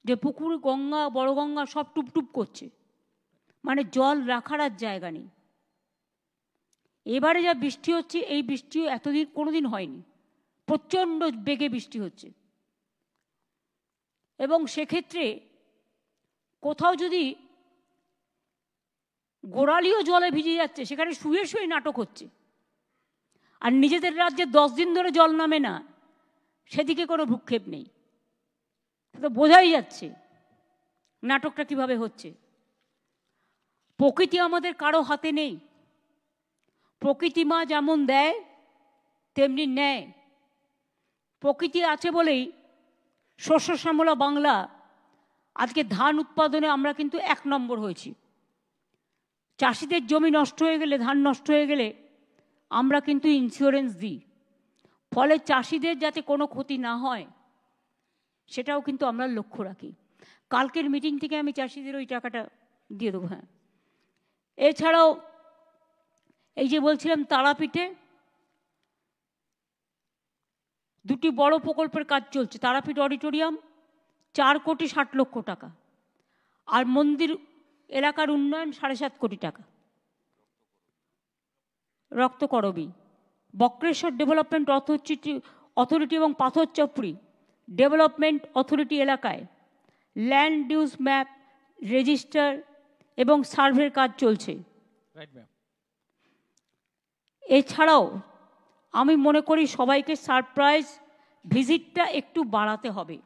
Speaker 1: যে পুকুর গঙ্গা বড় গঙ্গা সব টুপটুপ করছে, মানে জল রাখার আর জায়গা নেই। এবারে যা বৃষ্টি হচ্ছে, এই বৃষ্টিও এতদিন কোনোদিন হয়নি, প্রচণ্ড বেগে বৃষ্টি হচ্ছে। এবং সেক্ষেত্রে কোথাও যদি গোড়ালিও জলে ভিজে যাচ্ছে, সেখানে শুয়ে শুয়ে নাটক হচ্ছে। আর নিজেদের রাজ্যে 10 দিন ধরে জল নামে না, সেদিকে কোনো ভ্রুক্ষেপ নেই। তো বোঝাই যাচ্ছে নাটকটা কিভাবে হচ্ছে। প্রকৃতি আমাদের কারো হাতে নেই। প্রকৃতি মা যেমন দেয় তেমনি নেয়। প্রকৃতি আছে বলেই শস্য শ্যামলা বাংলা আজকে ধান উৎপাদনে আমরা কিন্তু 1 নম্বর হয়েছি। চাষিদের জমি নষ্ট হয়ে গেলে, ধান নষ্ট হয়ে গেলে আমরা কিন্তু ইন্স্যুরেন্স দিই, ফলে চাষিদের যাতে কোনো ক্ষতি না হয় সেটাও কিন্তু আমরা লক্ষ্য রাখি। কালকের মিটিং থেকে আমি চাষিদের ওই টাকাটা দিয়ে দেবো। হ্যাঁ, এছাড়াও এই যে বলছিলাম তারাপীঠে 2টি বড় প্রকল্পের কাজ চলছে। তারাপীঠ অডিটোরিয়াম 4,60,00,000 টাকা, আর মন্দির এলাকার উন্নয়ন 7.5 কোটি টাকা। রক্তকরবী, বক্রেশ্বর ডেভেলপমেন্ট অথরিটি এবং পাথরচাপড়ি ডেভেলপমেন্ট অথরিটি এলাকায় ল্যান্ড ইউজ ম্যাপ, রেজিস্টার এবং সার্ভের কাজ চলছে। এছাড়াও আমি মনে করি সবাইকে সারপ্রাইজ ভিজিটটা একটু বাড়াতে হবে।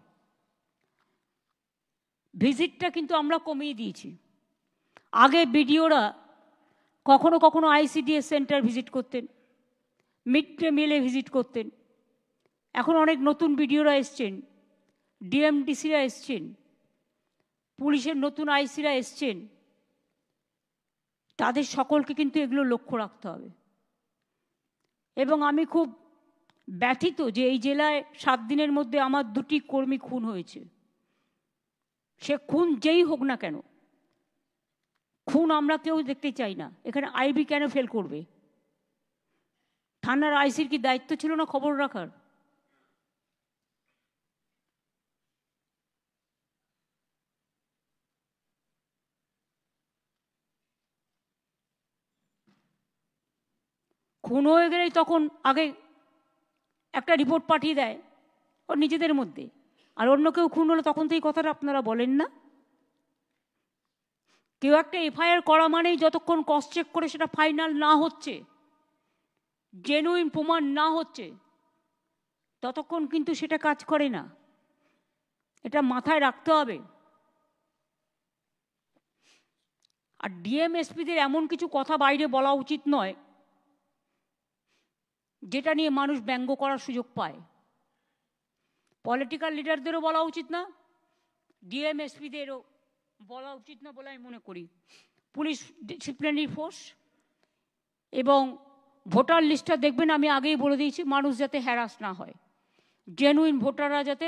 Speaker 1: ভিজিটটা কিন্তু আমরা কমিয়ে দিয়েছি। আগে বিডিওরা কখনো কখনো ICDS সেন্টার ভিজিট করতেন, মিড ডে মিলে ভিজিট করতেন। এখন অনেক নতুন বিডিওরা এসছেন, ডিএমডিসিরা এসছেন, পুলিশের নতুন আইসিরা এসছেন। তাদের সকলকে কিন্তু এগুলো লক্ষ্য রাখতে হবে। এবং আমি খুব ব্যথিত যে এই জেলায় 7 দিনের মধ্যে আমার 2টি কর্মী খুন হয়েছে। সে খুন যেই হোক না কেন, খুন আমরা কেউ দেখতে চাই না। এখানে আইবি কেন ফেল করবে? থানার আইসির কি দায়িত্ব ছিল না খবর রাখার? খুন হয়ে গেলেই তখন আগে একটা রিপোর্ট পাঠিয়ে দেয় ওর নিজেদের মধ্যে, আর অন্য কেউ খুন হলে তখন তো এই কথাটা আপনারা বলেন না। কেউ একটা FIR করা মানেই যতক্ষণ ক্রস চেক করে সেটা ফাইনাল না হচ্ছে, জেনুইন প্রমাণ না হচ্ছে, ততক্ষণ কিন্তু সেটা কাজ করে না। এটা মাথায় রাখতে হবে। আর ডিএমএসপিদের এমন কিছু কথা বাইরে বলা উচিত নয় যেটা নিয়ে মানুষ ব্যঙ্গ করার সুযোগ পায়। পলিটিক্যাল লিডারদেরও বলা উচিত না, ডিএমএসপিদেরও বলা উচিত না বলে আমি মনে করি। পুলিশ ডিসিপ্লিনারি ফোর্স এবং ভোটার লিস্টটা দেখবেন, আমি আগেই বলে দিয়েছি, মানুষ যাতে হ্যারাস না হয়, জেনুইন ভোটাররা যাতে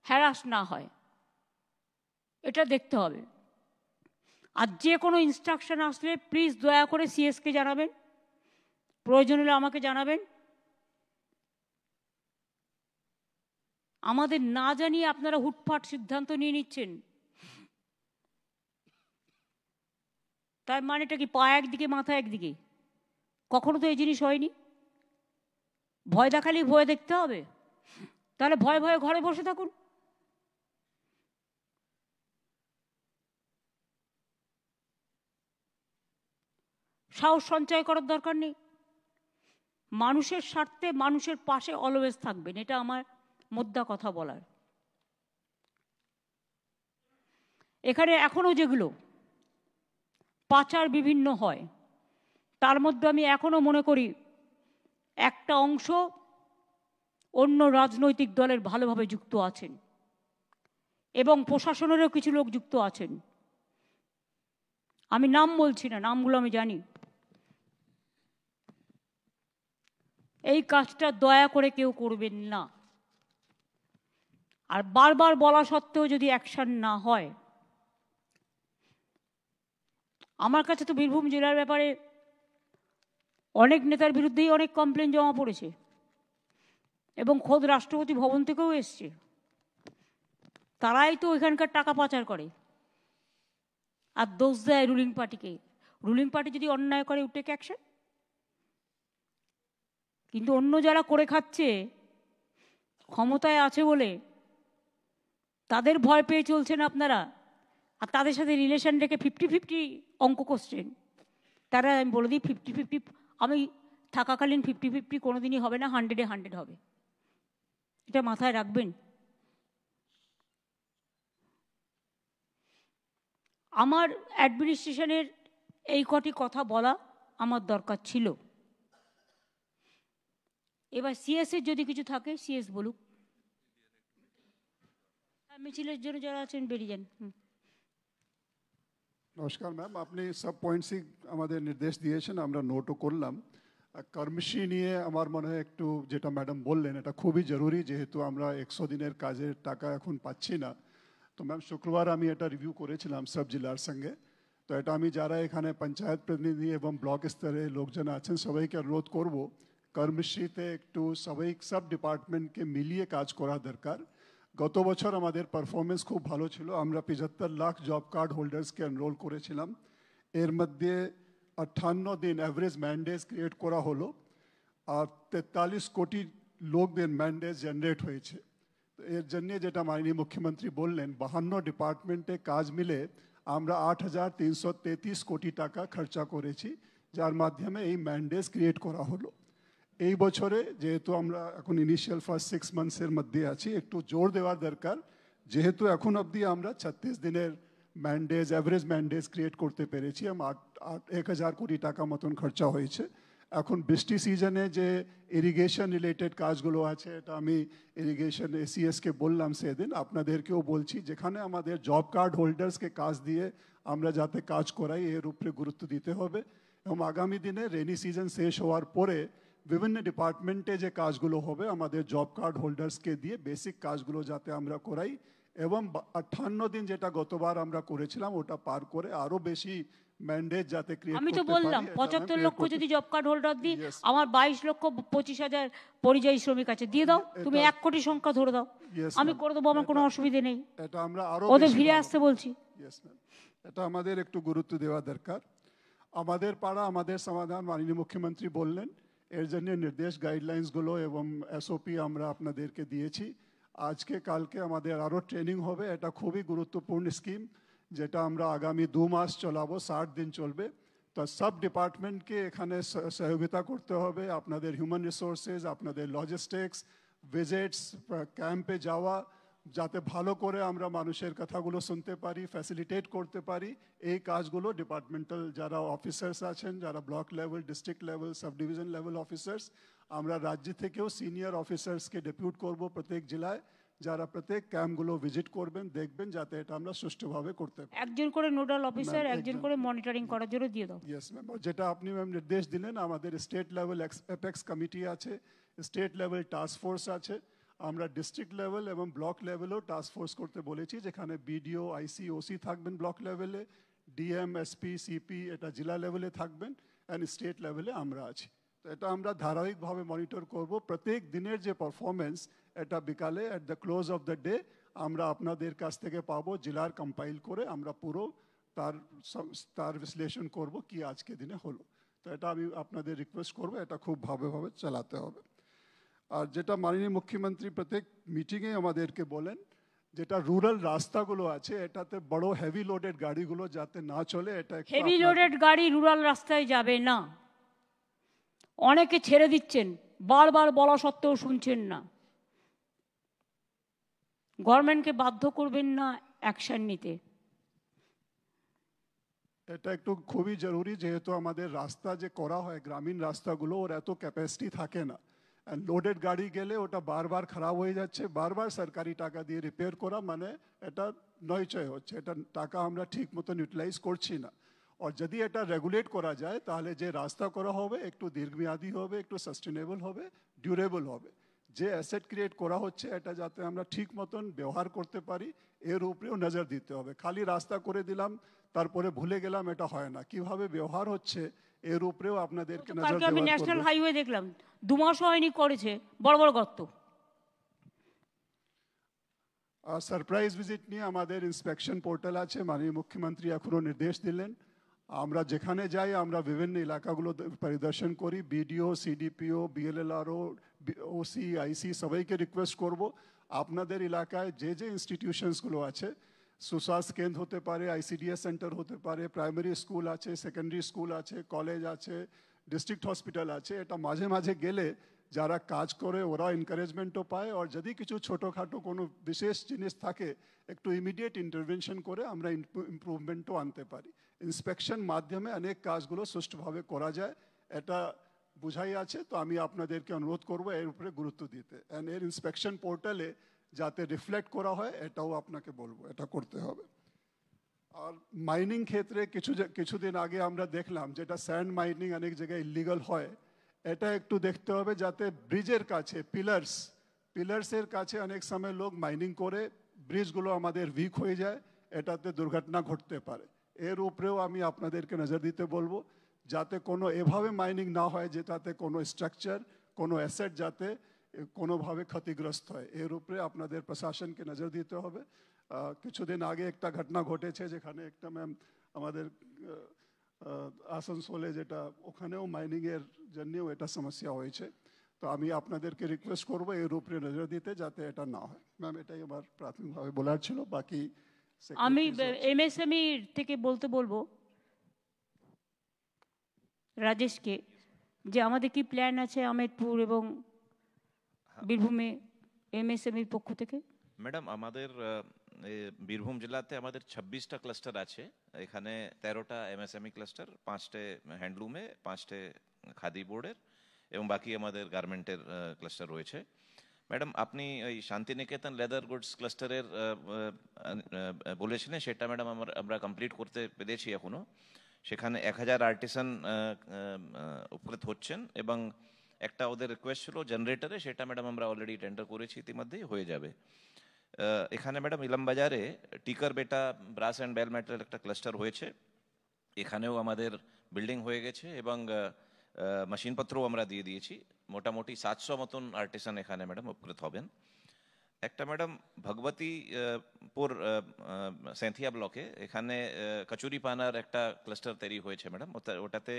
Speaker 1: হ্যারাস না হয়। এটা দেখতে হবে। আর যে কোনো ইনস্ট্রাকশন আসলে প্লিজ দয়া করে সিএসকে জানাবেন, প্রয়োজন হলে আমাকে জানাবেন। আমাদের না জানিয়ে আপনারা হুটফাট সিদ্ধান্ত নিয়ে নিচ্ছেন, তার মানেটা কি? পা একদিকে মাথা একদিকে? কখনো তো এই জিনিস হয়নি। ভয় দেখালেই ভয় দেখতে হবে? তাহলে ভয়ে ভয়ে ঘরে বসে থাকুন। সাহস সঞ্চয় করার দরকার নেই। মানুষের স্বার্থে মানুষের পাশে অলওয়েজ থাকবেন, এটা আমার মোদ্দা কথা বলার। এখানে এখনো যেগুলো পাচার বিভিন্ন হয়, তার মধ্যে আমি এখনো মনে করি একটা অংশ অন্য রাজনৈতিক দলের ভালোভাবে যুক্ত আছেন এবং প্রশাসনেরও কিছু লোক যুক্ত আছেন। আমি নাম বলছি না, নামগুলো আমি জানি। এই কাজটা দয়া করে কেউ করবেন না। আর বারবার বলা সত্ত্বেও যদি অ্যাকশন না হয়, আমার কাছে তো বীরভূম জেলার ব্যাপারে অনেক নেতার বিরুদ্ধেই অনেক কমপ্লেন জমা পড়েছে এবং খোদ রাষ্ট্রপতি ভবন থেকেও এসছে। তারাই তো এখানকার টাকা পাচার করে আর দোষ দেয় রুলিং পার্টিকে। রুলিং পার্টি যদি অন্যায় করে উঠে অ্যাকশন, কিন্তু অন্য যারা করে খাচ্ছে ক্ষমতায় আছে বলে তাদের ভয় পেয়ে চলছেন আপনারা, আর তাদের সাথে রিলেশন রেখে 50-50 অঙ্ক করছেন। তারা আমি বলে দিই 50-50 আমি থাকাকালীন 50-50 কোনোদিনই হবে না, 100-এ 100 হবে। এটা মাথায় রাখবেন। আমার অ্যাডমিনিস্ট্রেশনের এই কটি কথা বলা আমার দরকার ছিল। এবার সিএসের যদি কিছু থাকে সিএস বলুক। মিছিলের জন্য যারা আছেন বেরিয়ে যান।
Speaker 3: নমস্কার ম্যাম, আপনি সব পয়েন্টসই আমাদের নির্দেশ দিয়েছেন, আমরা নোটও করলাম। কর্মশ্রী নিয়ে আমার মনে হয় একটু যেটা ম্যাডাম বললেন এটা খুবই জরুরি, যেহেতু আমরা 100 দিনের কাজের টাকা এখন পাচ্ছি না। তো ম্যাম শুক্রবার আমি এটা রিভিউ করেছিলাম সব জেলার সঙ্গে। তো এটা আমি যারা এখানে পঞ্চায়েত প্রতিনিধি এবং ব্লক স্তরে লোকজন আছেন সবাইকে অনুরোধ করব, কর্মশ্রীতে একটু সবাই সব ডিপার্টমেন্টকে মিলিয়ে কাজ করা দরকার। গত বছর আমাদের পারফরমেন্স খুব ভালো ছিল, আমরা 75 লাখ জব কার্ড হোল্ডার্সকে এনরোল করেছিলাম। এর মধ্যে 58 দিন অ্যাভারেজ ম্যান্ডেজ ক্রিয়েট করা হলো আর 43 কোটি লোকদের ম্যান্ডেজ জেনারেট হয়েছে। তো এর জন্য যেটা মাননীয় মুখ্যমন্ত্রী বললেন 52 ডিপার্টমেন্টে কাজ মিলে আমরা 8,333 কোটি টাকা খরচা করেছি, যার মাধ্যমে এই ম্যান্ডেজ ক্রিয়েট করা হলো। এই বছরে যেহেতু আমরা এখন ইনিশিয়াল ফার্স্ট 6 মান্থসের মধ্যে আছি, একটু জোর দেওয়ার দরকার, যেহেতু এখন অবধি আমরা 36 দিনের ম্যান্ডেজ অ্যাভারেজ ম্যান্ডেজ ক্রিয়েট করতে পেরেছি, 1,000 কোটি টাকা মতন খরচা হয়েছে। এখন বৃষ্টি সিজনে যে ইরিগেশন রিলেটেড কাজগুলো আছে, এটা আমি ইরিগেশন এসিএসকে বললাম সেদিন, আপনাদেরকেও বলছি, যেখানে আমাদের জব কার্ড হোল্ডার্সকে কাজ দিয়ে আমরা যাতে কাজ করাই এর উপরে গুরুত্ব দিতে হবে। এবং আগামী দিনে রেনি সিজন শেষ হওয়ার পরে বিভিন্ন ডিপার্টমেন্টে যে কাজগুলো হবে আমাদের জব কার্ড হোল্ডার্সকে দিয়ে বেসিক কাজগুলো যাতে আমরা করাই এবং 58 দিন যেটা গতবার আমরা করেছিলাম ওটা পার করে আরো বেশি ম্যান্ডেট যাতে ক্রিয়েট
Speaker 1: আমি তো
Speaker 3: করতে
Speaker 1: বললাম
Speaker 3: পারি।
Speaker 1: 75 লক্ষ যদি জব কার্ড হোল্ডার দিই,
Speaker 3: Yes.
Speaker 1: আমার 22,25,000 পরিযায়ী শ্রমিক আছে, দিয়ে দাও। তুমি 1 কোটি সংখ্যা ধরে দাও,
Speaker 3: Yes,
Speaker 1: আমি
Speaker 3: ma'am.
Speaker 1: করে দেবো, আমার কোনো অসুবিধে নেই।
Speaker 3: এটা আমরা আরো
Speaker 1: ওদের
Speaker 3: বেশি
Speaker 1: ফিরে
Speaker 3: ভালো-
Speaker 1: আসতে বলছি।
Speaker 3: Yes, ma'am. এটা আমাদের একটু গুরুত্ব দেওয়া দরকার। আমাদের পাড়া আমাদের সমাধান মাননীয় মুখ্যমন্ত্রী বললেন, এর জন্য নির্দেশ গাইডলাইন্সগুলো এবং এসওপি আমরা আপনাদেরকে দিয়েছি। আজকে কালকে আমাদের আরও ট্রেনিং হবে, এটা খুবই গুরুত্বপূর্ণ স্কিম যেটা আমরা আগামী 2 মাস চলাবো, 60 দিন চলবে। তো সব ডিপার্টমেন্টকে এখানে সহযোগিতা করতে হবে, আপনাদের হিউম্যান রিসোর্সেস, আপনাদের লজিস্টিক্স, ভিজিটস, ক্যাম্পে যাওয়া, যাতে ভালো করে আমরা মানুষের কথাগুলো শুনতে পারি, ফ্যাসিলিটেট করতে পারি। এই কাজগুলো ডিপার্টমেন্টাল যারা অফিসার্স আছেন, যারা block level, district level, sub division level officers, আমরা রাজ্য থেকেও সিনিয়র অফিসার্সকে ডেপুট করব প্রত্যেক জেলায়, যারা প্রত্যেক ক্যাম্পগুলো ভিজিট করবেন, দেখবেন যাতে এটা আমরা সুষ্ঠুভাবে করতে পারি।
Speaker 1: একজন করে নোডাল অফিসার,
Speaker 3: Ma'am,
Speaker 1: একজন
Speaker 3: একজন।
Speaker 1: করে মনিটরিং করার জন্য দিয়ে দাও।
Speaker 3: ইয়েস ম্যাম, যেটা আপনি ম্যাম নির্দেশ দিলেন, আমাদের স্টেট লেভেল অ্যাপেক্স কমিটি আছে, স্টেট লেভেল টাস্ক ফোর্স আছে, আমরা ডিস্ট্রিক্ট লেভেল এবং ব্লক লেভেলেও টাস্ক ফোর্স করতে বলেছি, যেখানে বিডিও, আইসি, ওসি থাকবেন ব্লক লেভেলে, ডিএম, এসপি, সিপি এটা জেলা লেভেলে থাকবেন, অ্যান্ড স্টেট লেভেলে আমরা আছি। তো এটা আমরা ধারাবাহিকভাবে মনিটর করব। প্রত্যেক দিনের যে পারফরমেন্স এটা বিকালে at the close of the day আমরা আপনাদের কাছ থেকে পাবো, জেলার কম্পাইল করে আমরা পুরো তার বিশ্লেষণ করব কি আজকে দিনে হলো। তো এটা আমি আপনাদের রিকোয়েস্ট করবো, এটা খুব ভালোভাবে চালাতে হবে। আর যেটা মাননীয় মুখ্যমন্ত্রী প্রত্যেক মিটিংয়ে আমাদেরকে বলেন, যেটা রুরাল রাস্তাগুলো আছে এটাতে বড় হেভি লোডেড গাড়িগুলো যাতে না চলে, এটা
Speaker 1: হেভি লোডেড গাড়ি রুরাল রাস্তায় যাবে না। অনেকে ছেড়ে দিচ্ছেন, বারবার বলা সত্ত্বেও শুনছেন না। গভর্নমেন্টকে বাধ্য করবেন না অ্যাকশন নিতে।
Speaker 3: এটা একটু খুবই জরুরি, যেহেতু আমাদের রাস্তা যে করা হয় গ্রামীণ রাস্তাগুলো, ওর এত ক্যাপাসিটি থাকে না। লোডেড গাড়ি গেলে ওটা বারবার খারাপ হয়ে যাচ্ছে, বারবার সরকারি টাকা দিয়ে রিপেয়ার করা মানে এটা নয়চয় হচ্ছে, এটা টাকা আমরা ঠিক মতন ইউটিলাইজ করছি না। আর যদি এটা রেগুলেট করা যায় তাহলে যে রাস্তা করা হবে একটু দীর্ঘমেয়াদী হবে, একটু সাস্টেনেবল হবে, ডিউরেবল হবে। যে অ্যাসেট ক্রিয়েট করা হচ্ছে এটা যাতে আমরা ঠিক মতন ব্যবহার করতে পারি, এর উপরেও নজর দিতে হবে। খালি রাস্তা করে দিলাম তারপরে ভুলে গেলাম, এটা হয় না। কিভাবে ব্যবহার হচ্ছে এর উপরেও আপনাদেরকে নজর
Speaker 1: কালকে আমি
Speaker 3: দেওয়ার
Speaker 1: ন্যাশনাল
Speaker 3: করব।
Speaker 1: হাইওয়ে দেখলাম, 2 মাস হয়নি করেছে বড় বড় গর্ত।
Speaker 3: সারপ্রাইজ ভিজিট নিয়ে আমাদের ইন্সপেকশন পোর্টাল আছে, মাননীয় মুখ্যমন্ত্রী এখনও নির্দেশ দিলেন। আমরা যেখানে যাই আমরা বিভিন্ন এলাকাগুলো পরিদর্শন করি, বিডিও, সিডিপিও, বিএলএলআরও, ওসি, আইসি সবাইকে রিকোয়েস্ট করব আপনাদের এলাকায় যে যে ইনস্টিটিউশনসগুলো আছে, সুস্বাস্থ্য কেন্দ্র হতে পারে, আইসিডিএস সেন্টার হতে পারে, প্রাইমারি স্কুল আছে, সেকেন্ডারি স্কুল আছে, কলেজ আছে, ডিস্ট্রিক্ট হসপিটাল আছে, এটা মাঝে মাঝে গেলে যারা কাজ করে ওরা এনকারেজমেন্টও পায়। আর যদি কিছু ছোটোখাটো কোনো বিশেষ জিনিস থাকে একটু ইমিডিয়েট ইন্টারভেনশন করে আমরা ইমপ্রুভমেন্টও আনতে পারি। ইন্সপেকশন মাধ্যমে অনেক কাজগুলো সুষ্ঠুভাবে করা যায়, এটা বুঝাই আছে। তো আমি আপনাদেরকে অনুরোধ করবো এর উপরে গুরুত্ব দিতে, অ্যান্ড এর ইন্সপেকশন পোর্টালে যাতে রিফ্লেক্ট করা হয় এটাও আপনাকে বলবো, এটা করতে হবে। আর মাইনিং ক্ষেত্রে কিছুদিন আগে আমরা দেখলাম যেটা স্যান্ড মাইনিং অনেক জায়গায় ইলিগাল হয়, এটা একটু দেখতে হবে যাতে ব্রিজের কাছে পিলার্সের কাছে অনেক সময় লোক মাইনিং করে ব্রিজগুলো আমাদের উইক হয়ে যায়, এটাতে দুর্ঘটনা ঘটতে পারে। এর উপরেও আমি আপনাদেরকে নজর দিতে বলবো যাতে কোনো এভাবে মাইনিং না হয় যেটাতে কোনো স্ট্রাকচার, কোনো অ্যাসেট যাতে কোনোভাবে ক্ষতিগ্রস্ত হয়, এর উপরে আপনাদের প্রশাসনকে নজর দিতে হবে। কিছুদিন আগে একটা ঘটনা ঘটেছে যেখানে একটা ম্যাম আমাদের আসানসোলে, যেটা ওখানেও মাইনিংয়ের জন্যেও এটা সমস্যা হয়েছে। তো আমি আপনাদেরকে রিকোয়েস্ট করবো এর উপরে নজর দিতে যাতে এটা না হয়। ম্যাম এটাই আমার প্রাথমিকভাবে বলার ছিল। বাকি
Speaker 1: আমি এমএসএমই থেকে বলতে বলবো রাজেশকে যে আমাদের কি প্ল্যান আছে আমেরপুর এবং বীরভূমে এমএসএমইর পক্ষ থেকে।
Speaker 4: ম্যাডাম আমাদের বীরভূম জেলাতে আমাদের 26টা ক্লাস্টার আছে, এখানে 13টা এমএসএমই ক্লাস্টার, 5টে হ্যান্ডলুমে, 5টে খাদি বোর্ডের এবং বাকি আমাদের গার্মেন্টের ক্লাস্টার রয়েছে। ম্যাডাম আপনি ওই শান্তিনিকেতন লেদার গুডস ক্লাস্টারের বলেছিলেন, সেটা ম্যাডাম আমরা কমপ্লিট করতে পেরেছি এখনো। সেখানে 1000 আর্টিসান উপকৃত হচ্ছেন এবং একটা ওদের রিকোয়েস্ট ছিল জেনারেটরে, সেটা ম্যাডাম আমরা অলরেডি টেন্ডার করেছি, ইতিমধ্যেই হয়ে যাবে। এখানে ম্যাডাম ইলাম বাজারে টিকার বেটা ব্রাস অ্যান্ড বেল মেটাল একটা ক্লাস্টার হয়েছে, এখানেও আমাদের বিল্ডিং হয়ে গেছে এবং মেশিনপত্রও আমরা দিয়ে দিয়েছি। মোটামুটি 700 মতন আর্টিসান এখানে ম্যাডাম উপকৃত হবেন। একটা ম্যাডাম ভগবতীপুর সেন্থিয়া ব্লকে এখানে কচুরি পানার একটা ক্লাস্টার তৈরি হয়েছে ম্যাডাম। ওটাতে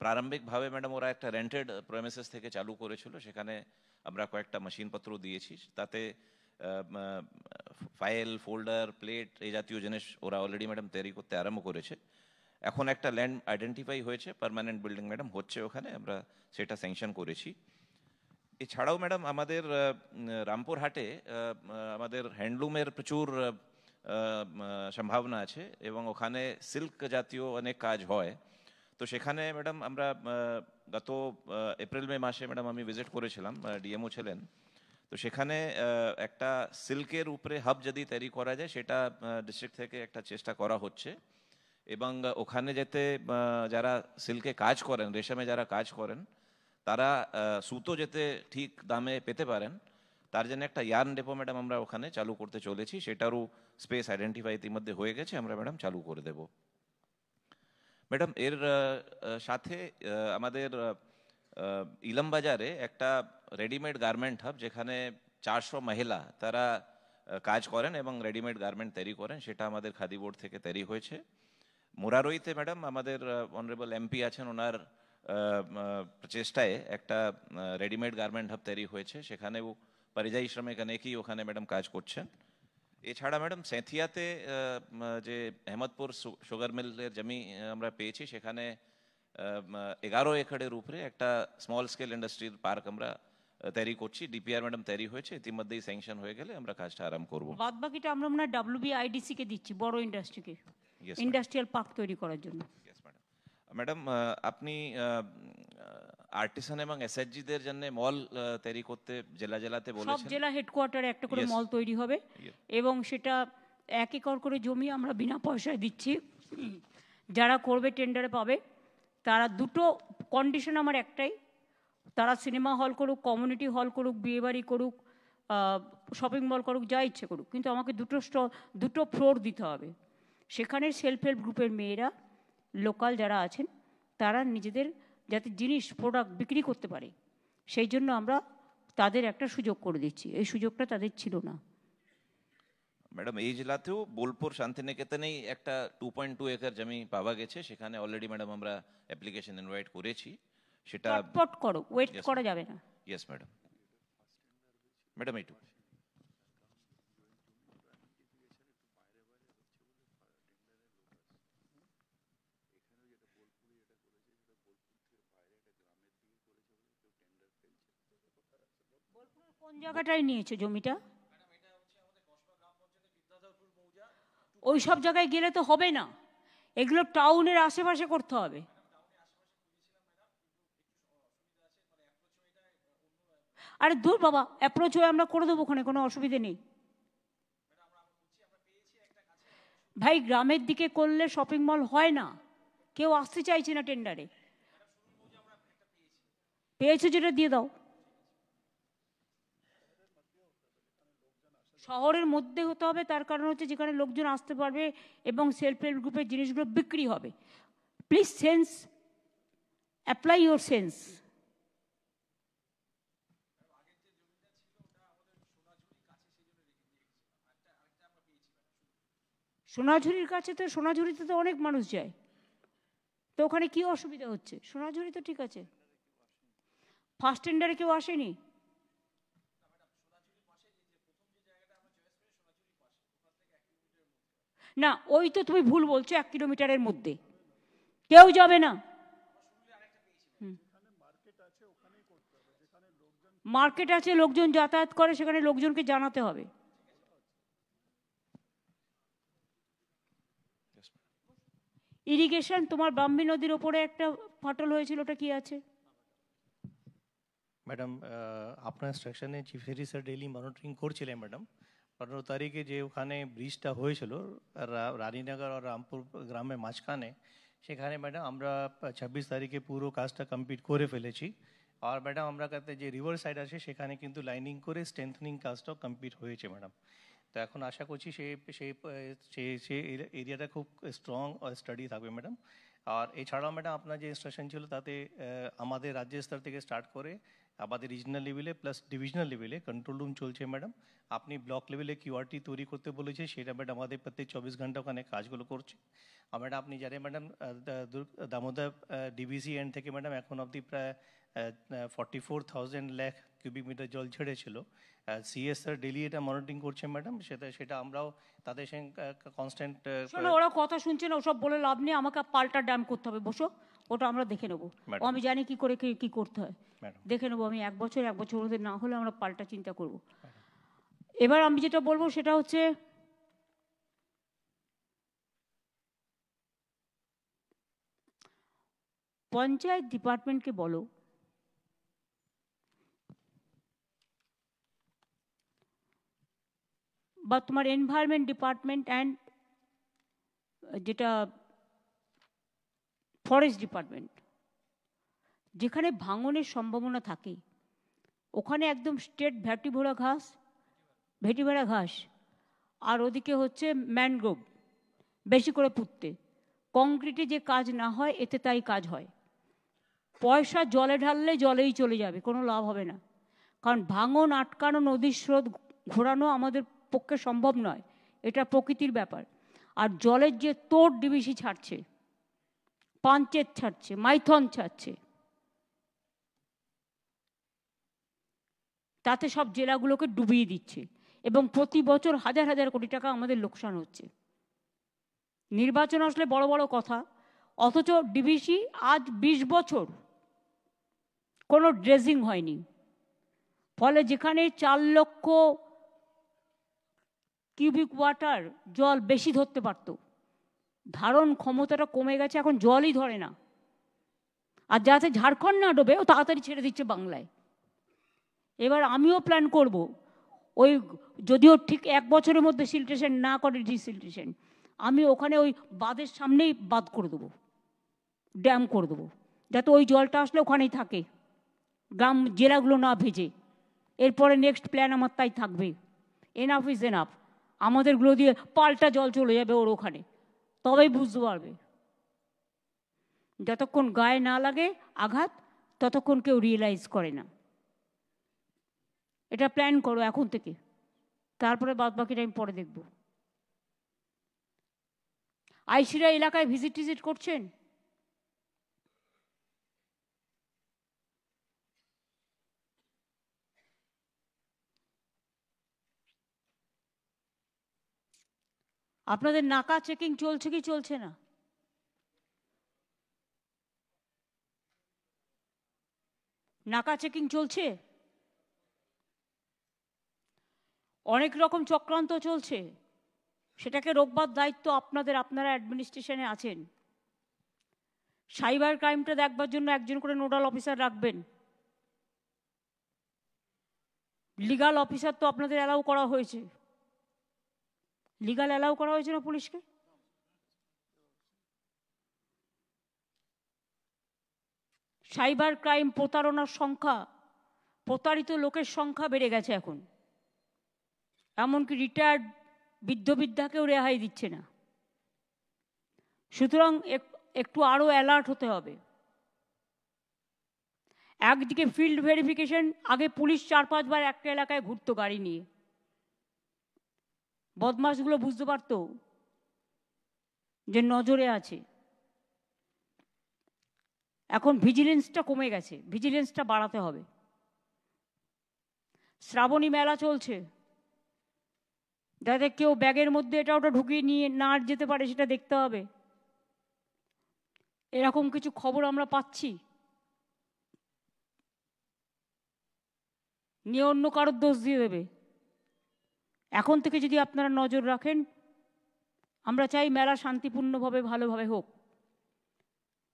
Speaker 4: প্রারম্ভিকভাবে ম্যাডাম ওরা একটা রেন্টেড প্রেমিসেস থেকে চালু করেছিল, সেখানে আমরা কয়েকটা মেশিনপত্র দিয়েছি, তাতে ফাইল, ফোল্ডার, প্লেট এই জাতীয় জিনিস ওরা অলরেডি ম্যাডাম তৈরি করতে আরম্ভ করেছে। এখন একটা ল্যান্ড আইডেন্টিফাই হয়েছে, পার্মানেন্ট বিল্ডিং ম্যাডাম হচ্ছে ওখানে, আমরা সেটা স্যাংশন করেছি। এছাড়াও ম্যাডাম আমাদের রামপুরহাটে আমাদের হ্যান্ডলুমের প্রচুর সম্ভাবনা আছে এবং ওখানে সিল্ক জাতীয় অনেক কাজ হয়। তো সেখানে ম্যাডাম আমরা গত এপ্রিল মে মাসে ম্যাডাম আমি ভিজিট করেছিলাম, ডিএমও ছিলেন। তো সেখানে একটা সিল্কের উপরে হাব যদি তৈরি করা যায় সেটা ডিস্ট্রিক্ট থেকে একটা চেষ্টা করা হচ্ছে এবং ওখানে যেতে যারা সিল্কে কাজ করেন, রেশমে যারা কাজ করেন তারা সুতো যেতে ঠিক দামে পেতে পারেন তার জন্য একটা ইয়ার্ন ডেপো ম্যাডাম আমরা ওখানে চালু করতে চলেছি, সেটারও স্পেস আইডেন্টিফাই ইতিমধ্যে হয়ে গেছে, আমরা ম্যাডাম চালু করে দেব। ম্যাডাম এর সাথে আমাদের ইলাম বাজারে একটা রেডিমেড গার্মেন্ট হাব, যেখানে 400 মহিলা তারা কাজ করেন এবং রেডিমেড গার্মেন্ট তৈরি করেন, সেটা আমাদের খাদি বোর্ড থেকে তৈরি হয়েছে। মুরারইতে ম্যাডাম আমাদের অনারেবল এমপি আছেন, ওনার প্রচেষ্টায় একটা রেডিমেড গার্মেন্ট হাব তৈরি হয়েছে, সেখানেও পরিযায়ী শ্রমিক অনেকেই ওখানে ম্যাডাম কাজ করছেন। এছাড়া ম্যাডাম সেঁথিয়াতে যে আহমদপুর সুগার মিলের জমি আমরা পেয়েছি, সেখানে 11 একরের উপরে একটা স্মল স্কেল ইন্ডাস্ট্রির পার্ক আমরা তৈরি করছি। ডিপিআর ম্যাডাম তৈরি হয়েছে, ইতিমধ্যেই স্যাংশন হয়ে গেলে আমরা কাজটা আরম্ভ করব।
Speaker 1: বাদ বাকিটা আমরা মনে হয় WBIDC কে দিচ্ছি, বড় ইন্ডাস্ট্রিকে,
Speaker 4: Yes,
Speaker 1: ইন্ডাস্ট্রিয়াল পার্ক তৈরি করার জন্য।
Speaker 4: ম্যাডাম আপনি আর্টিসান এবং এসএইচজিদের জন্য মল তৈরি করতে জেলা জেলাতে
Speaker 1: সব
Speaker 4: বলেছেন।
Speaker 1: জেলা হেডকোয়ার্টারে একটা করে
Speaker 4: Yes.
Speaker 1: মল তৈরি হবে
Speaker 4: Yeah.
Speaker 1: এবং সেটা 1 একর করে জমি আমরা বিনা পয়সায় দিচ্ছি। যারা করবে টেন্ডারে পাবে। তারা দুটো কন্ডিশন আমার একটাই, তারা সিনেমা হল করুক, কমিউনিটি হল করুক, বিয়েবাড়ি করুক, শপিং মল করুক, যা ইচ্ছে করুক, কিন্তু আমাকে দুটো ফ্লোর দিতে হবে। সেখানে সেলফ হেল্প গ্রুপের মেয়েরা, লোকাল যারা আছেন, তারা নিজেদের যাতে জিনিস প্রোডাক্ট বিক্রি করতে পারে, সেই জন্য আমরা তাদের একটা সুযোগ করে দিচ্ছি। এই সুযোগটা তাদের ছিল না।
Speaker 4: ম্যাডাম এই জেলাতেও বোলপুর শান্তিনিকেতনেই একটা 2.2 একর জমি পাওয়া গেছে, সেখানে অলরেডি ম্যাডাম আমরা অ্যাপ্লিকেশন ইনভাইট করেছি, সেটা
Speaker 1: চটপট করো, ওয়েট
Speaker 4: Yes,
Speaker 1: করা যাবে না।
Speaker 4: Yes madam. ম্যাডাম এইটুকু।
Speaker 1: কোন জায়গাটায় নিয়েছো জমিটা? ওই সব জায়গায় গেলে তো হবে না, এগুলো টাউনের আশেপাশে করতে হবে। আরে দূর বাবা, অ্যাপ্রোচ হয়ে আমরা করে দেবো, ওখানে কোনো অসুবিধে নেই ভাই। গ্রামের দিকে করলে শপিং মল হয় না, কেউ আসতে চাইছে না টেন্ডারে। পেয়েছো যেটা দিয়ে দাও। শহরের মধ্যে হতে হবে, তার কারণ হচ্ছে যেখানে লোকজন আসতে পারবে এবং সেলফ হেল্প গ্রুপের জিনিসগুলো বিক্রি হবে। Please sense, apply your sense. সোনাঝুরির কাছে তো, সোনাঝুরিতে তো অনেক মানুষ যায়, তো ওখানে কি অসুবিধা হচ্ছে? সোনাঝুরি তো ঠিক আছে। ফার্স্ট টেন্ডারে কেউ আসেনি? না, ওই তো তুমি ভুল বলছো, 1 কিলোমিটারের মধ্যে কেউ যাবে না। মার্কেট আছে, লোকজন যাতায়াত করে, সেখানে লোকজনকে জানাতে হবে। ইরিগেশন, তোমার ব্রাহ্মী নদীর ওপরে একটা ফাটল হয়েছিল, ওটা কি আছে?
Speaker 5: ম্যাডাম আপনার ইনস্ট্রাকশনে chief secretary sir daily monitoring করছিলেন ম্যাডাম। 15 তারিখে যে ওখানে ব্রিজটা হয়েছিল রানীনগর আর রামপুর গ্রামের মাঝখানে, সেখানে ম্যাডাম আমরা 26 তারিখে পুরো কাজটা কমপ্লিট করে ফেলেছি। আর ম্যাডাম আমরা কাছে যে রিভার সাইড আছে সেখানে কিন্তু লাইনিং করে স্ট্রেংথনিং কাজটাও কমপ্লিট হয়েছে ম্যাডাম। তো এখন আশা করছি সেই এরিয়াটা খুব স্ট্রং স্টাডি থাকবে ম্যাডাম। আর এছাড়াও ম্যাডাম আপনার যে ইনস্ট্রাকশন ছিল তাতে আমাদের রাজ্য স্তর থেকে স্টার্ট করে আমাদের রিজনাল লেভেলে প্লাস ডিভিশনাল লেভেলে কন্ট্রোল রুম চলছে ম্যাডাম। আপনি ব্লক লেভেলে কিউআরটি তৈরি করতে বলেছে, সেটা ম্যাডাম আমাদের প্রত্যেক 24 ঘন্টা ওখানে কাজগুলো করছে। আর ম্যাডাম আপনি জানেন ম্যাডাম দামোদর ডিবিসি এন্ড থেকে ম্যাডাম এখন অবধি প্রায় 44,000 লাখ কিউবিক মিটার জল ছেড়েছিল। সিএস স্যার ডেলি এটা মনিটরিং করছে ম্যাডাম, সেটা আমরাও তাদের সঙ্গে কনস্ট্যান্ট।
Speaker 1: শোনো, ওরা কথা শুনছে না, ওসব বলে লাভ নেই। আমাকে পাল্টা ড্যাম করতে হবে, বসো, ওটা আমরা দেখে নেবো। আমি জানি কি করে কি করতে হয়, দেখে নেবো আমি। 1 বছর ওদের না হলে আমরা পাল্টা চিন্তা করব। এবার আমি যেটা বলবো সেটা হচ্ছে, পঞ্চায়েত ডিপার্টমেন্টকে বলো বা তোমার এনভায়রনমেন্ট ডিপার্টমেন্ট অ্যান্ড যেটা ফরেস্ট ডিপার্টমেন্ট, যেখানে ভাঙনের সম্ভাবনা থাকে ওখানে একদম স্টেট ভেটিভরা ঘাস, আর ওদিকে হচ্ছে ম্যানগ্রোভ বেশি করে পুঁততে। কংক্রিটে যে কাজ না হয় এতে তাই কাজ হয়। পয়সা জলে ঢাললে জলেই চলে যাবে, কোনো লাভ হবে না। কারণ ভাঙন আটকানো, নদীর স্রোত ঘোরানো আমাদের পক্ষে সম্ভব নয়, এটা প্রকৃতির ব্যাপার। আর জলের যে তোড় ডিবিসি ছাড়ছে, পাঞ্চেত ছাড়ছে, মাইথন ছাড়ছে, তাতে সব জেলাগুলোকে ডুবিয়ে দিচ্ছে এবং প্রতি বছর হাজার হাজার কোটি টাকা আমাদের লোকসান হচ্ছে। নির্বাচন আসলে বড় বড় কথা, অথচ ডিবিসি আজ 20 বছর কোনো ড্রেজিং হয়নি। ফলে যেখানে 4 লক্ষ কিউবিক ওয়াটার জল বেশি ধরতে পারত, ধারণ ক্ষমতাটা কমে গেছে, এখন জলই ধরে না। আর যাতে ঝাড়খণ্ড না ডোবে ও তাড়াতাড়ি ছেড়ে দিচ্ছে বাংলায়। এবার আমিও প্ল্যান করব, ওই যদিও ঠিক 1 বছরের মধ্যে সিলটেশন না করে ডিসিলটেশন, আমি ওখানে ওই বাঁধের সামনেই বাঁধ করে দেবো, ড্যাম করে দেবো, যাতে ওই জলটা আসলে ওখানেই থাকে, গ্রাম জেলাগুলো না ভেজে। এরপরে নেক্সট প্ল্যান আমার তাই থাকবে। এনাফ ইজ এনাফ, আমাদেরগুলো দিয়ে পাল্টা জল চলে যাবে ওর ওখানে, তবেই বুঝতে পারবে। যতক্ষণ গায়ে না লাগে আঘাত, ততক্ষণ কেউ রিয়েলাইজ করে না। এটা প্ল্যান করো এখন থেকে, তারপরে বাদ বাকিটা আমি পরে দেখব। আইসিরা এলাকায় ভিজিট করছেন? আপনাদের নাকা চেকিং চলছে কি চলছে না? নাকা চেকিং চলছে? অনেক রকম চক্রান্ত চলছে, সেটাকে রোকবার দায়িত্ব আপনাদের, আপনারা অ্যাডমিনিস্ট্রেশনে আছেন। সাইবার ক্রাইমটা দেখবার জন্য একজন করে নোডাল অফিসার রাখবেন। লিগাল অফিসার তো আপনাদের অ্যালাউ করা হয়েছে, লিগাল অ্যালাউ করা হয়েছে না পুলিশকে? সাইবার ক্রাইম, প্রতারণার সংখ্যা, প্রতারিত লোকের সংখ্যা বেড়ে গেছে এখন। এমনকি রিটায়ার্ড বৃদ্ধকেও রেহাই দিচ্ছে না। সুতরাং একটু আরো অ্যালার্ট হতে হবে। একদিকে ফিল্ড ভেরিফিকেশন, আগে পুলিশ 4-5 বার একটা এলাকায় ঘুরতো গাড়ি নিয়ে, বদমাশগুলো বুঝতে পারতো যে নজরে আছে। এখন ভিজিলেন্সটা কমে গেছে, ভিজিলেন্সটা বাড়াতে হবে। শ্রাবণী মেলা চলছে, যাতে কেউ ব্যাগের মধ্যে এটা ওটা ঢুকিয়ে নিয়ে না যেতে পারে সেটা দেখতে হবে। এরকম কিছু খবর আমরা পাচ্ছি, নিয়ে অন্য কারোর দোষ দিয়ে দেবে। এখন থেকে যদি আপনারা নজর রাখেন, আমরা চাই মেলা শান্তিপূর্ণভাবে ভালোভাবে হোক।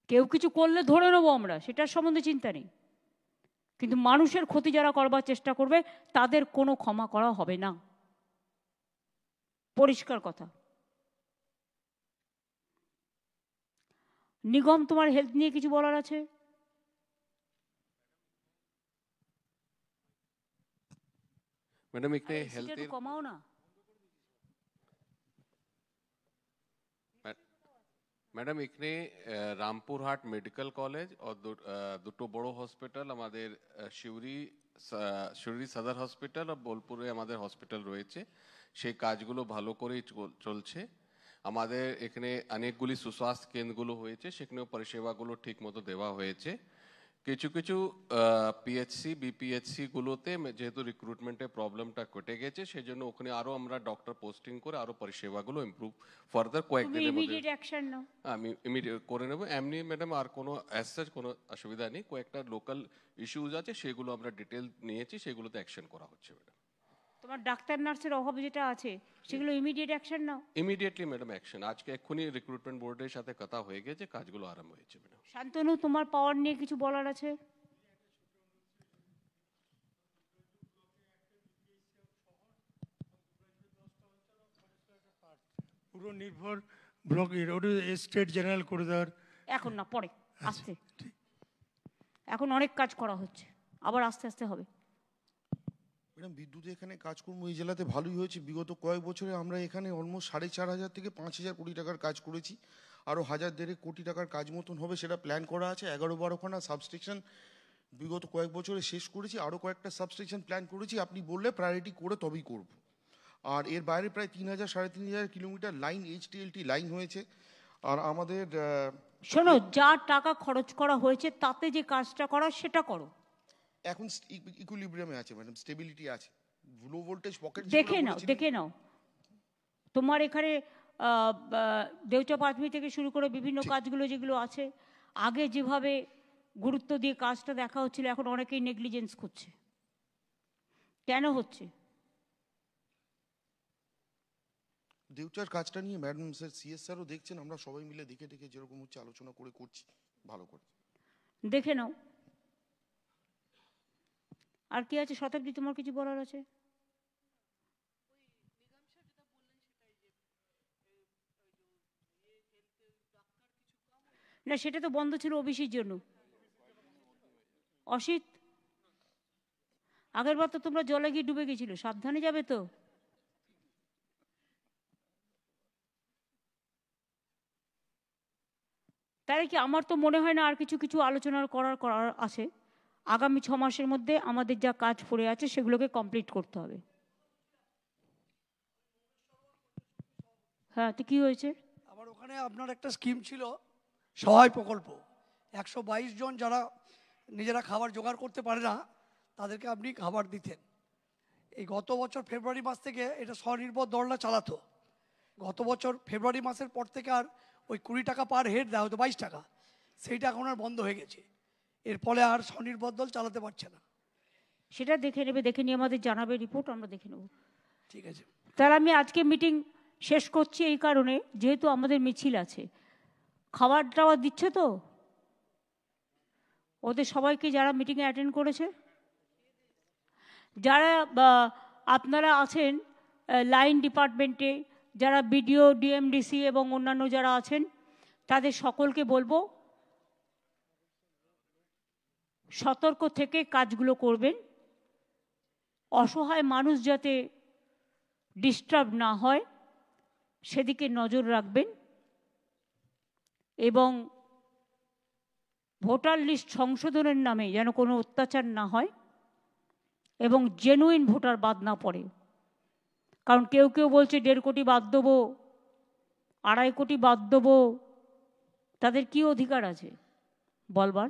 Speaker 1: কেউ কিছু করলে ধরে নেবো আমরা, সেটার সম্বন্ধে চিন্তা নেই, কিন্তু মানুষের ক্ষতি যারা করবার চেষ্টা করবে তাদের কোনো ক্ষমা করা হবে না, পরিষ্কার কথা। নিগম, তোমার হেলথ নিয়ে কিছু বলার আছে?
Speaker 6: मैडम एक हेल्थ
Speaker 1: কমাও না।
Speaker 6: मैडम এখানে রামপুরহাট মেডিকেল কলেজ और দুটো বড় হসপিটাল, আমাদের শিউরি সদর হসপিটাল আর বোলপুরে আমাদের হসপিটাল রয়েছে। সেই কাজগুলো ভালো করেই চলছে। আমাদের এখানে অনেকগুলি সুস্বাস্থ্য কেন্দ্রগুলো হয়েছে, সেখানেও পরিষেবাগুলো ঠিক মতো দেওয়া হয়েছে। কিছু কিছু পিএইচসি বিপিএইচসি গুলোতে যেহেতু রিক্রুটমেন্টের প্রবলেমটা কেটে গেছে, সেজন্য ওখানে আরো আমরা ডক্টর পোস্টিং করে আরো পরিষেবাগুলো ইমপ্রুভ ফার্দার কয়েকদিনের মধ্যে আমি ইমিডিয়েট করে নেব। এমনি ম্যাডাম আর কোনো অ্যাজ সাচ কোনো অসুবিধা নেই। কয়েকটা লোকাল ইস্যুজ আছে, সেগুলো আমরা ডিটেল নিয়েছি, সেগুলোতে অ্যাকশন করা হচ্ছে ম্যাডাম।
Speaker 1: তোমার ডাক্তার নার্সের অভাব যেটা আছে সেগুলো immediate action now.
Speaker 6: Immediately madam action. আজকে এক্ষুনি রিক্রুটমেন্ট বোর্ডের সাথে কথা হয়ে গেছে, কাজগুলো আরম্ভ হয়েছে ম্যাডাম।
Speaker 1: শান্তনু, তোমার পাওয়ার নিয়ে কিছু বলার আছে?
Speaker 7: পুরো নির্ভর ব্লক স্টেট জেনারেল করে দেওয়ার।
Speaker 1: এখন না, পরে আসছে। এখন অনেক কাজ করা হচ্ছে, আবার আস্তে আস্তে হবে।
Speaker 7: ম্যাডাম, বিদ্যুৎ এখানে কাজকর্ম এই জেলাতে ভালোই হয়েছে। বিগত কয়েক বছরে আমরা এখানে অলমোস্ট 4,500 থেকে 5,000 কোটি টাকার কাজ করেছি। আরও 1,000-1,500 কোটি টাকার কাজ মতন হবে, সেটা প্ল্যান করা আছে। 11-12খানা সাবস্টেশন বিগত কয়েক বছরে শেষ করেছি, আরও কয়েকটা সাবস্টেশন প্ল্যান করেছি। আপনি বললে প্রায়োরিটি করে তবেই করব। আর এর বাইরে প্রায় 3,000-3,500 কিলোমিটার লাইন HTLT লাইন হয়েছে। আর আমাদের
Speaker 1: শোনো, যা টাকা খরচ করা হয়েছে তাতে যে কাজটা করা সেটা করো।
Speaker 7: এখন ইকুইলিব্রিয়ামে আছে ম্যাডাম, স্টেবিলিটি আছে। লো ভোল্টেজ পকেট
Speaker 1: দেখে নাও তোমার এখানে দেউচা পাঁচমি থেকে শুরু করে বিভিন্ন কাজগুলো যেগুলো আছে, আগে যেভাবে গুরুত্ব দিয়ে কাজটা দেখা হচ্ছিল, এখন অনেকেই নেগলিজেন্স করছে। কেন হচ্ছে?
Speaker 7: দেউচার কাজটা নিয়ে ম্যাডাম স্যার CS স্যারও দেখছেন, আমরা সবাই মিলে দেখে যেরকম হচ্ছে আলোচনা করে করছি ভালো করে।
Speaker 1: দেখে নাও। আর কি আছে শতাব্দী, তোমার কিছু বলার আছে? না, সেটা তো বন্ধ ছিল ওবিসির জন্য। অসিত, আগের বার তো তোমরা জলে গিয়ে ডুবে গেছিল, সাবধানে যাবে তো। তাই কি আমার তো মনে হয় না আর কিছু আলোচনা করার আছে। আগামী 6 মাসের মধ্যে আমাদের যা কাজ পড়ে আছে সেগুলোকে কমপ্লিট করতে হবে। হ্যাঁ, তো কি হয়েছে?
Speaker 8: আবার ওখানে আপনার একটা স্কিম ছিল সহায় প্রকল্প, 122 জন যারা নিজেরা খাবার জোগাড় করতে পারে না তাদেরকে আপনি খাবার দিতেন। এই গত বছর ফেব্রুয়ারি মাস থেকে এটা স্বনির্ভর দলটা চালাতো। গত বছর ফেব্রুয়ারি মাসের পর থেকে আর ওই 20 টাকা পার হেড দেওয়া হতো, 22 টাকা, সেইটা এখন আর বন্ধ হয়ে গেছে। এর ফলে আর স্বনির্ভর দল চালাতে পারছে না।
Speaker 1: সেটা দেখে নিয়ে আমাদের জানাবে, রিপোর্ট আমরা দেখে নেব।
Speaker 8: ঠিক আছে,
Speaker 1: তাহলে আমি আজকে মিটিং শেষ করছি এই কারণে, যেহেতু আমাদের মিছিল আছে। খাবার টাবার দিচ্ছে তো ওদের সবাইকে যারা মিটিংয়ে অ্যাটেন্ড করেছে? যারা আপনারা আছেন লাইন ডিপার্টমেন্টে, যারা BDO, DMDC এবং অন্যান্য যারা আছেন, তাদের সকলকে বলবো সতর্ক থেকে কাজগুলো করবেন। অসহায় মানুষ যাতে ডিস্টার্ব না হয় সেদিকে নজর রাখবেন, এবং ভোটার লিস্ট সংশোধনের নামে যেন কোনো অত্যাচার না হয় এবং জেনুইন ভোটার বাদ না পড়ে। কারণ কেউ বলছে 1.5 কোটি বাদ দেবো, 2.5 কোটি বাদ দেবো, তাদের কি অধিকার আছে বলবার?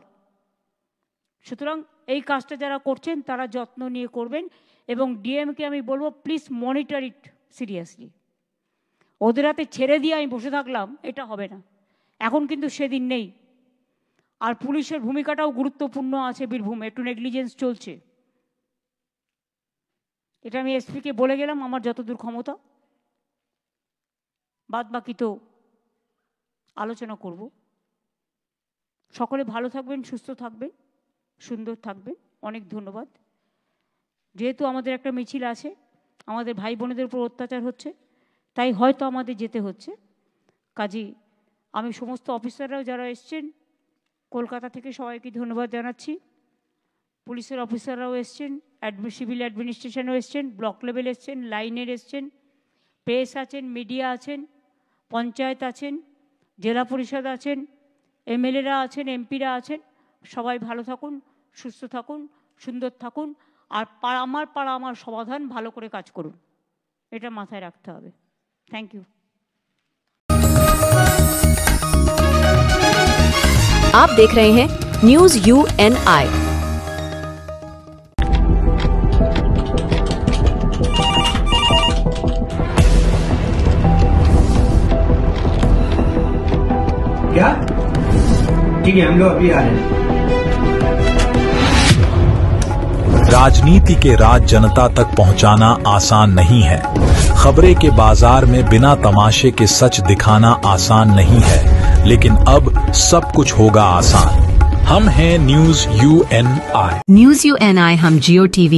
Speaker 1: সুতরাং এই কাজটা যারা করছেন তারা যত্ন নিয়ে করবেন, এবং ডিএমকে আমি বলবো প্লিজ মনিটর ইট সিরিয়াসলি। ওদের হাতে ছেড়ে দিয়ে আমি বসে থাকলাম, এটা হবে না। এখন কিন্তু সেদিন নেই। আর পুলিশের ভূমিকাটাও গুরুত্বপূর্ণ আছে বীরভূমে, একটু নেগলিজেন্স চলছে। এটা আমি এসপিকে বলে গেলাম আমার যতদূর ক্ষমতা, বাদ বাকি তো আলোচনা করব। সকলে ভালো থাকবেন, সুস্থ থাকবেন, সুন্দর থাকবেন। অনেক ধন্যবাদ। যেহেতু আমাদের একটা মিছিল আছে, আমাদের ভাই বোনেদের উপর অত্যাচার হচ্ছে, তাই হয়তো আমাদের যেতে হচ্ছে। কাজী আমি সমস্ত অফিসাররাও যারা এসছেন কলকাতা থেকে সবাইকে ধন্যবাদ জানাচ্ছি। পুলিশের অফিসাররাও এসছেন, সিভিল অ্যাডমিনিস্ট্রেশনও এসছেন, ব্লক লেভেল এসছেন, লাইনের এসছেন, প্রেস আছেন, মিডিয়া আছেন, পঞ্চায়েত আছেন, জেলা পরিষদ আছেন, MLAরা আছেন, MPরা আছেন। সবাই ভালো থাকুন, সুস্থ থাকুন, সুন্দর থাকুন, আর আমার পাড়া আমার সমাধান ভালো করে কাজ করুন, এটা মাথায় রাখতে হবে। Thank you.
Speaker 9: आप देख रहे हैं न्यूज़ UNI।
Speaker 10: क्या? ठीक है, हम लोग अभी आ रहे हैं।
Speaker 11: राजनीति के राज जनता तक पहुंचाना आसान नहीं है। खबरें के बाजार में बिना तमाशे के सच दिखाना आसान नहीं है, लेकिन अब सब कुछ होगा आसान। हम हैं न्यूज़ UNI।
Speaker 9: न्यूज़ UNI हम जियो TV,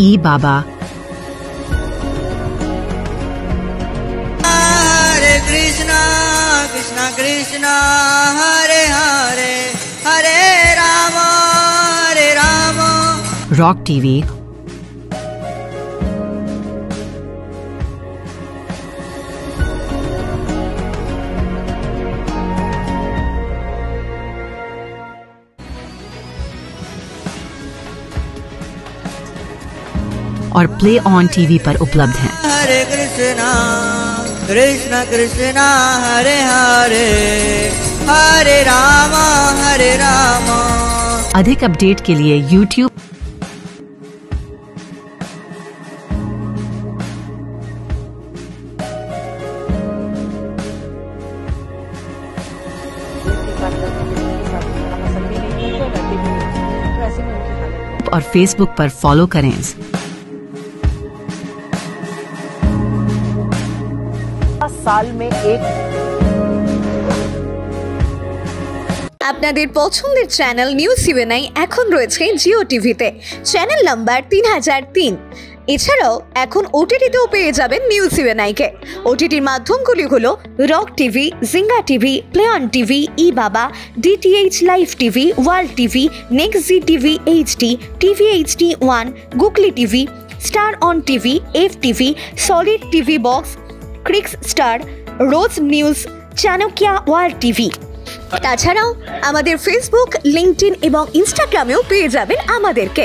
Speaker 9: ई बाबा,
Speaker 12: Krishna Krishna Hare Hare Hare Rama
Speaker 13: Rock TV और प्ले ऑन टीवी पर उपलब्ध हैं।
Speaker 12: Hare Krishna Krishna Krishna Hare Hare Hare Rama
Speaker 13: अधिक अपडेट के लिए YouTube और Facebook पर फॉलो करें।
Speaker 9: साल में एक আপনাদের পছন্দের চ্যানেল নিউজ ইউএনআই এখন রয়েছে জিও টিভিতে চ্যানেল নাম্বার 3003। এছাড়াও এখন ওটিটিতেও পেয়ে যাবেন নিউজ ইউএনআইকে। ওটিটির মাধ্যমগুলি হলো Rock TV, Zinga TV, Play On TV, ই বাবা, DTH live TV, World TV, Next G TV HD, TV HD 1, Googly TV, Star On TV, F TV, Solid TV box, Crix Star, Rose News, Chanakya World TV. তাছাড়াও আমাদের Facebook, LinkedIn এবং ইনস্টাগ্রামেও পেয়ে যাবেন আমাদেরকে।